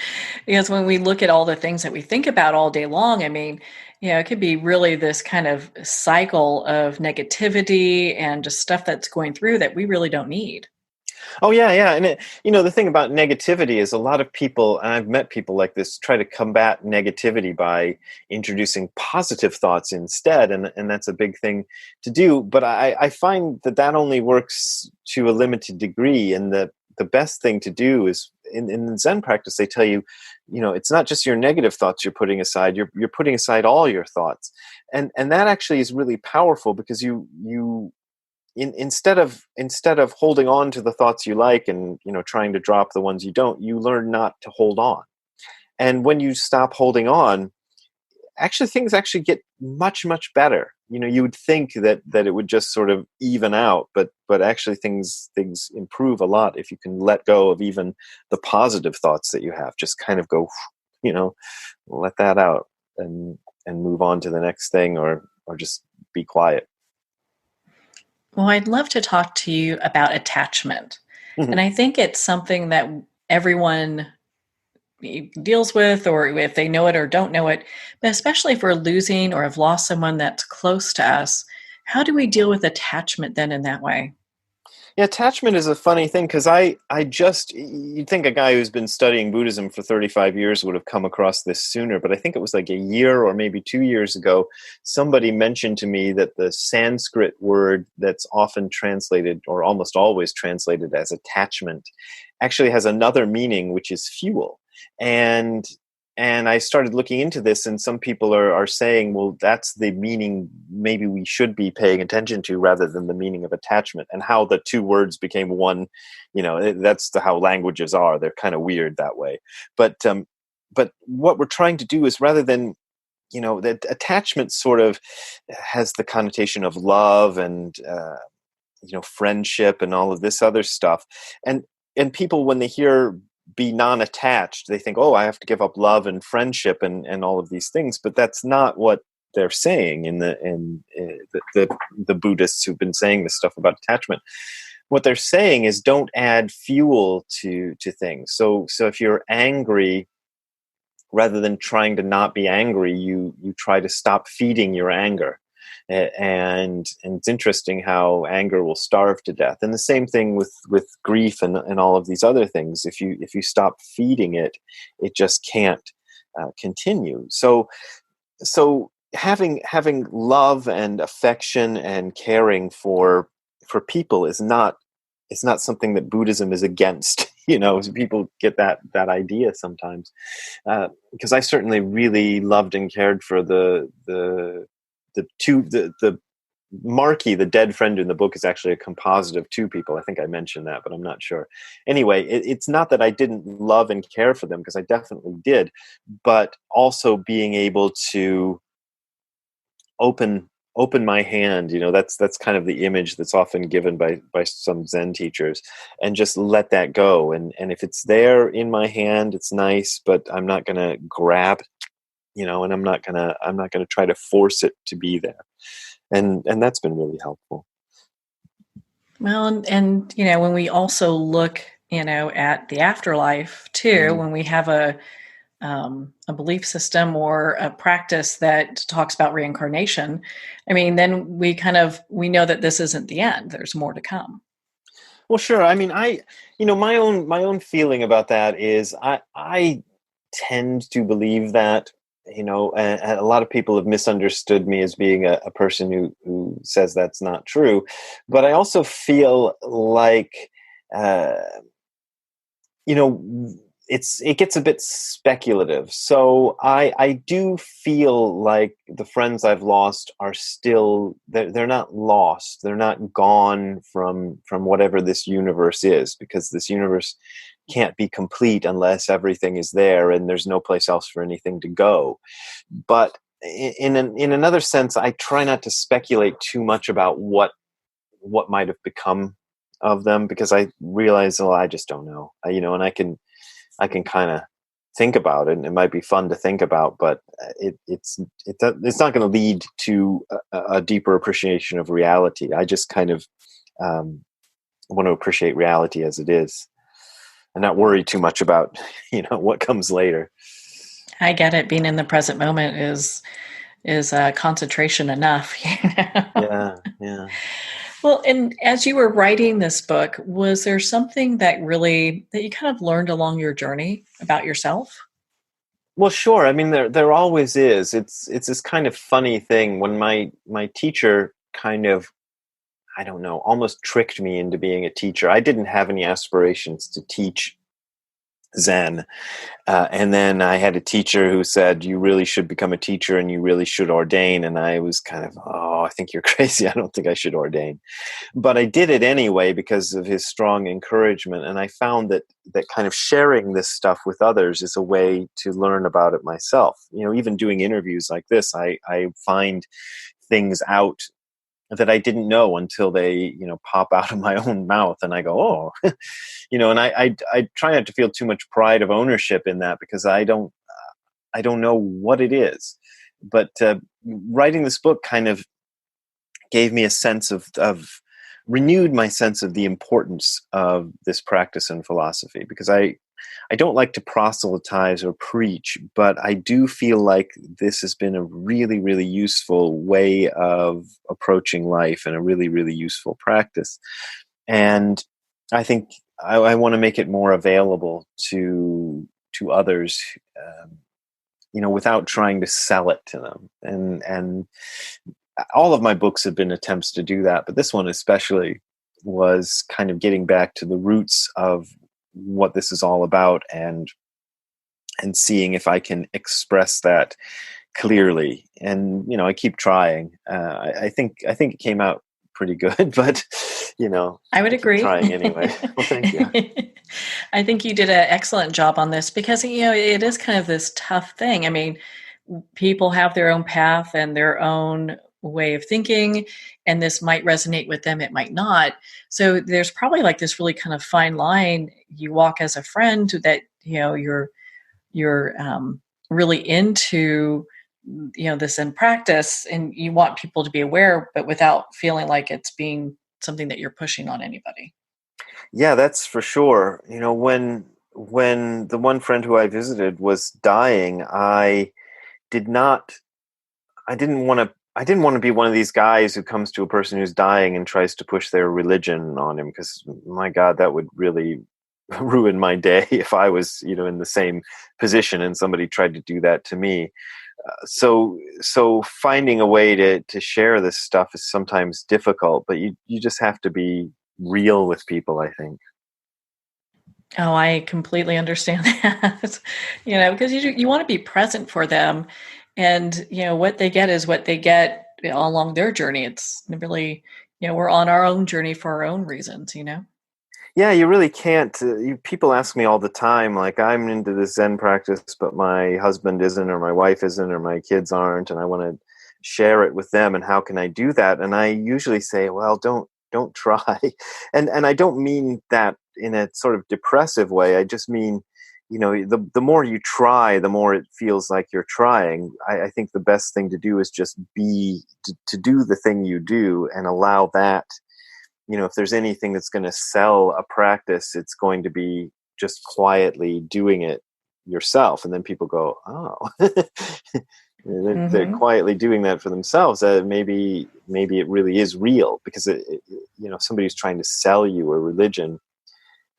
Because when we look at all the things that we think about all day long, I mean, it could be really this kind of cycle of negativity and just stuff that's going through that we really don't need. Oh yeah. And the thing about negativity is a lot of people, and I've met people like this, try to combat negativity by introducing positive thoughts instead. And that's a big thing to do. But I find that only works to a limited degree. And the best thing to do is in the Zen practice, they tell you, it's not just your negative thoughts you're putting aside, you're putting aside all your thoughts. And that actually is really powerful, because instead of holding on to the thoughts you like and trying to drop the ones you don't, you learn not to hold on. And when you stop holding on, actually things actually get much, much better. You would think that it would just sort of even out, but actually things improve a lot if you can let go of even the positive thoughts that you have. Just kind of go, let that out and move on to the next thing, or just be quiet. Well, I'd love to talk to you about attachment. Mm-hmm. And I think it's something that everyone deals with, or if they know it or don't know it, but especially if we're losing or have lost someone that's close to us, how do we deal with attachment then in that way? Yeah, attachment is a funny thing, because you'd think a guy who's been studying Buddhism for 35 years would have come across this sooner, but I think it was like a year or maybe 2 years ago, somebody mentioned to me that the Sanskrit word that's often translated, or almost always translated, as attachment actually has another meaning, which is fuel. And I started looking into this, and some people are saying, well, that's the meaning maybe we should be paying attention to, rather than the meaning of attachment, and how the two words became one. That's how languages are. They're kind of weird that way. But what we're trying to do is, rather than, that attachment sort of has the connotation of love and, friendship and all of this other stuff. And people, when they hear be non-attached, they think, oh, I have to give up love and friendship and all of these things. But that's not what they're saying in the Buddhists who've been saying this stuff about attachment. What they're saying is, don't add fuel to things. So if you're angry, rather than trying to not be angry, you try to stop feeding your anger. And it's interesting how anger will starve to death. And the same thing with grief and all of these other things. If you stop feeding it, it just can't continue. So having love and affection and caring for people is not something that Buddhism is against. People get that idea sometimes, because I certainly really loved and cared for the Marky, the dead friend in the book, is actually a composite of two people. I think I mentioned that, but I'm not sure. Anyway, it's not that I didn't love and care for them, because I definitely did, but also being able to open my hand, that's kind of the image that's often given by some Zen teachers, and just let that go. And if it's there in my hand, it's nice, but I'm not going to grab, and I'm not going to try to force it to be there. And that's been really helpful. Well, and when we also look, at the afterlife too, when we have a belief system or a practice that talks about reincarnation, then we know that this isn't the end. There's more to come. Well, sure. My own feeling about that is I tend to believe that, and a lot of people have misunderstood me as being a person who says that's not true. But I also feel like, it gets a bit speculative. So I do feel like the friends I've lost are still, they're not lost. They're not gone from whatever this universe is, because this universe can't be complete unless everything is there and there's no place else for anything to go. But in another sense, I try not to speculate too much about what might have become of them, because I realize, well, I just don't know. And I can kind of think about it, and it might be fun to think about, but it's not going to lead to a deeper appreciation of reality. I just kind of want to appreciate reality as it is, and not worry too much about what comes later. I get it. Being in the present moment is concentration enough. Yeah. Well, and as you were writing this book, was there something that you kind of learned along your journey about yourself? Well, sure. There always is. It's this kind of funny thing when my teacher kind of, I don't know, almost tricked me into being a teacher. I didn't have any aspirations to teach Zen. And then I had a teacher who said, you really should become a teacher and you really should ordain. And I was kind of, I think you're crazy. I don't think I should ordain. But I did it anyway because of his strong encouragement. And I found that kind of sharing this stuff with others is a way to learn about it myself. Even doing interviews like this, I find things out that I didn't know until they, pop out of my own mouth, and I go, oh, and I try not to feel too much pride of ownership in that, because I don't know what it is. But writing this book kind of gave me a sense of renewed my sense of the importance of this practice and philosophy, because I don't like to proselytize or preach, but I do feel like this has been a really, really useful way of approaching life, and a really, really useful practice. And I think I want to make it more available to others, without trying to sell it to them. And all of my books have been attempts to do that, but this one especially was kind of getting back to the roots of what this is all about, and seeing if I can express that clearly. And I keep trying. I think it came out pretty good, but I would agree. Trying anyway. Well, thank you. I think you did an excellent job on this, because it is kind of this tough thing. People have their own path and their own way of thinking, and this might resonate with them, it might not. So there's probably like this really kind of fine line you walk as a friend, that you're really into this in practice, and you want people to be aware, but without feeling like it's being something that you're pushing on anybody. Yeah, that's for sure. When the one friend who I visited was dying, I didn't want to be one of these guys who comes to a person who's dying and tries to push their religion on him, because my God, that would really ruin my day if I was, in the same position and somebody tried to do that to me. So finding a way to share this stuff is sometimes difficult, but you just have to be real with people, I think. Oh, I completely understand that. Because you want to be present for them, and what they get is what they get along their journey. It's really, we're on our own journey for our own reasons, Yeah, you really can't. People ask me all the time, like, I'm into this Zen practice, but my husband isn't, or my wife isn't, or my kids aren't, and I want to share it with them. And how can I do that? And I usually say, well, don't try. And I don't mean that in a sort of depressive way. I just mean, the more you try, the more it feels like you're trying. I think the best thing to do is just to do the thing you do and allow that. If there's anything that's going to sell a practice, it's going to be just quietly doing it yourself. And then people go, oh, they're quietly doing that for themselves. Maybe it really is real, because somebody who's trying to sell you a religion,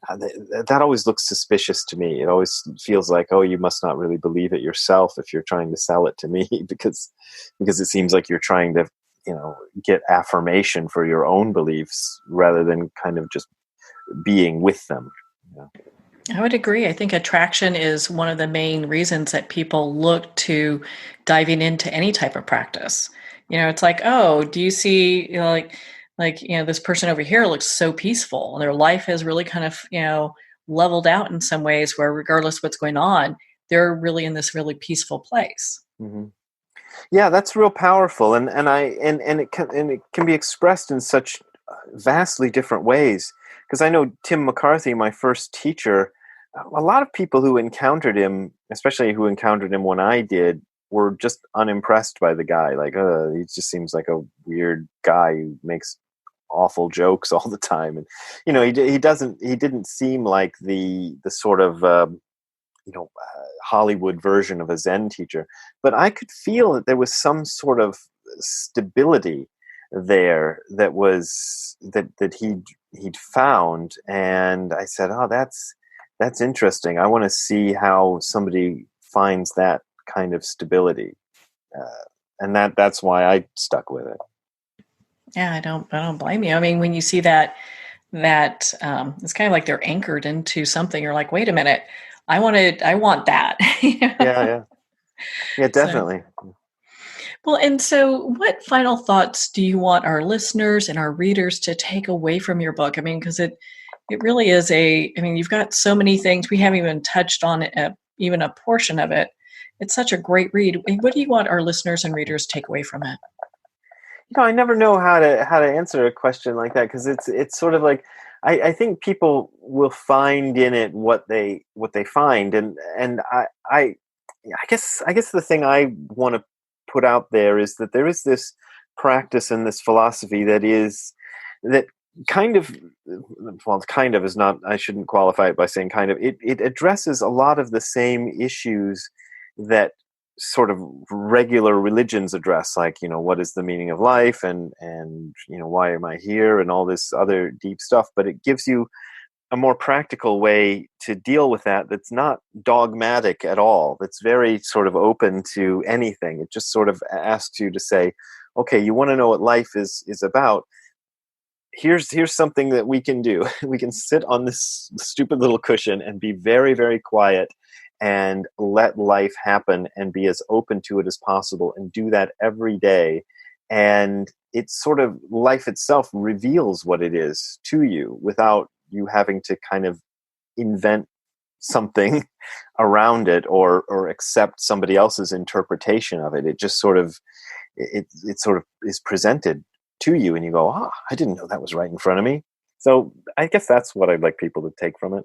that always looks suspicious to me. It always feels like, oh, you must not really believe it yourself if you're trying to sell it to me, because it seems like you're trying to get affirmation for your own beliefs rather than kind of just being with them. I would agree. I think attraction is one of the main reasons that people look to diving into any type of practice. It's like, oh, do you see, this person over here looks so peaceful, and their life has really kind of, leveled out in some ways, where regardless of what's going on, they're really in this really peaceful place. Mm-hmm. Yeah, that's real powerful, and it can be expressed in such vastly different ways. Because I know Tim McCarthy, my first teacher, a lot of people who encountered him, especially who encountered him when I did, were just unimpressed by the guy. Like, he just seems like a weird guy who makes awful jokes all the time, and he didn't seem like the sort of Hollywood version of a Zen teacher, but I could feel that there was some sort of stability there that he'd found. And I said, oh, that's interesting. I want to see how somebody finds that kind of stability. And that's why I stuck with it. Yeah, I don't blame you. I mean, when you see that it's kind of like they're anchored into something. You're like, wait a minute, I want that. Yeah, definitely. Well, and so what final thoughts do you want our listeners and our readers to take away from your book? I mean, because it really is you've got so many things. We haven't even touched on even a portion of it. It's such a great read. What do you want our listeners and readers to take away from it? I never know how to answer a question like that, because it's sort of like, I think people will find in it what they find, and I guess the thing I want to put out there is that there is this practice and this philosophy that kind of is not, I shouldn't qualify it by saying kind of, it addresses a lot of the same issues that sort of regular religions address, like, what is the meaning of life, and why am I here, and all this other deep stuff. But it gives you a more practical way to deal with that's not dogmatic at all. That's very sort of open to anything. It just sort of asks you to say, okay, you want to know what life is about. Here's something that we can do. We can sit on this stupid little cushion and be very, very quiet and let life happen and be as open to it as possible, and do that every day. And it's sort of, life itself reveals what it is to you without you having to kind of invent something around it or accept somebody else's interpretation of it. It just sort of, it sort of is presented to you, and you go, oh, I didn't know that was right in front of me. So I guess that's what I'd like people to take from it.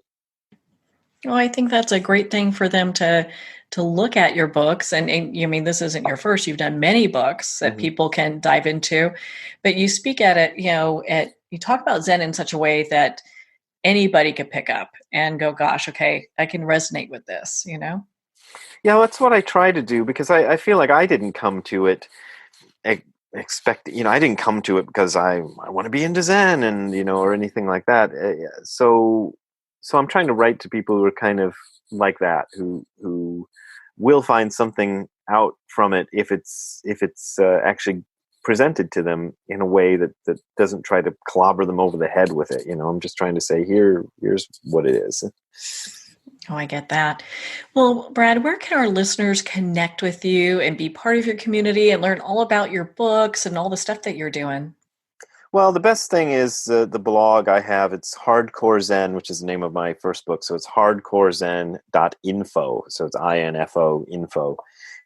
Well, I think that's a great thing for them to look at your books. And I mean, this isn't your first. You've done many books that people can dive into, but you speak at it, you talk about Zen in such a way that anybody could pick up and go, gosh, okay, I can resonate with this, Yeah, that's what I try to do, because I feel like I didn't come to it expecting, I didn't come to it because I want to be into Zen and, or anything like that. So I'm trying to write to people who are kind of like that, who will find something out from it if it's actually presented to them in a way that doesn't try to clobber them over the head with it. I'm just trying to say, here's what it is. Oh, I get that. Well, Brad, where can our listeners connect with you and be part of your community and learn all about your books and all the stuff that you're doing? Well, the best thing is the blog I have. It's Hardcore Zen, which is the name of my first book. So it's hardcorezen.info. So it's INFO info,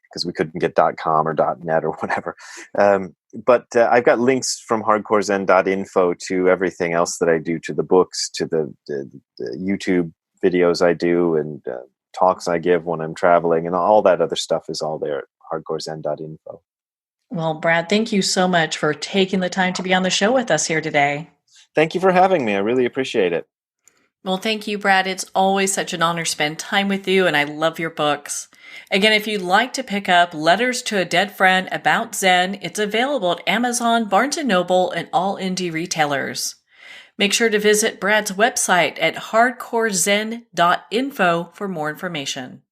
because we couldn't get .com or .net or whatever. But I've got links from hardcorezen.info to everything else that I do, to the books, to the YouTube videos I do, and talks I give when I'm traveling, and all that other stuff is all there at hardcorezen.info. Well, Brad, thank you so much for taking the time to be on the show with us here today. Thank you for having me. I really appreciate it. Well, thank you, Brad. It's always such an honor to spend time with you, and I love your books. Again, if you'd like to pick up Letters to a Dead Friend about Zen, it's available at Amazon, Barnes & Noble, and all indie retailers. Make sure to visit Brad's website at hardcorezen.info for more information.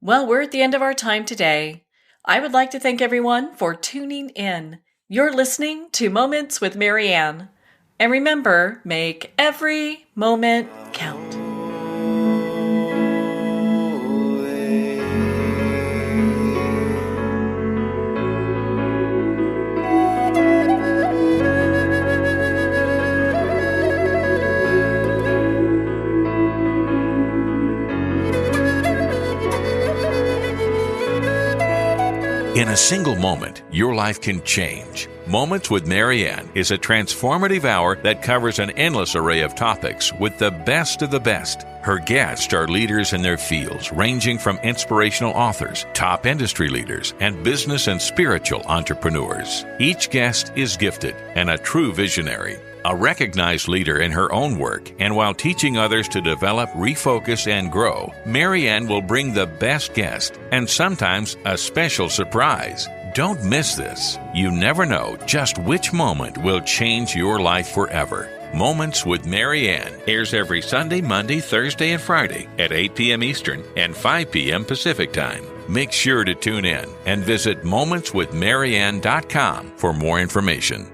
Well, we're at the end of our time today. I would like to thank everyone for tuning in. You're listening to Moments with Marianne. And remember, make every moment count. In a single moment, your life can change. Moments with Marianne is a transformative hour that covers an endless array of topics with the best of the best. Her guests are leaders in their fields, ranging from inspirational authors, top industry leaders, and business and spiritual entrepreneurs. Each guest is gifted and a true visionary, a recognized leader in her own work, and while teaching others to develop, refocus, and grow, Marianne will bring the best guest and sometimes a special surprise. Don't miss this. You never know just which moment will change your life forever. Moments with Marianne airs every Sunday, Monday, Thursday, and Friday at 8 p.m. Eastern and 5 p.m. Pacific Time. Make sure to tune in and visit momentswithmarianne.com for more information.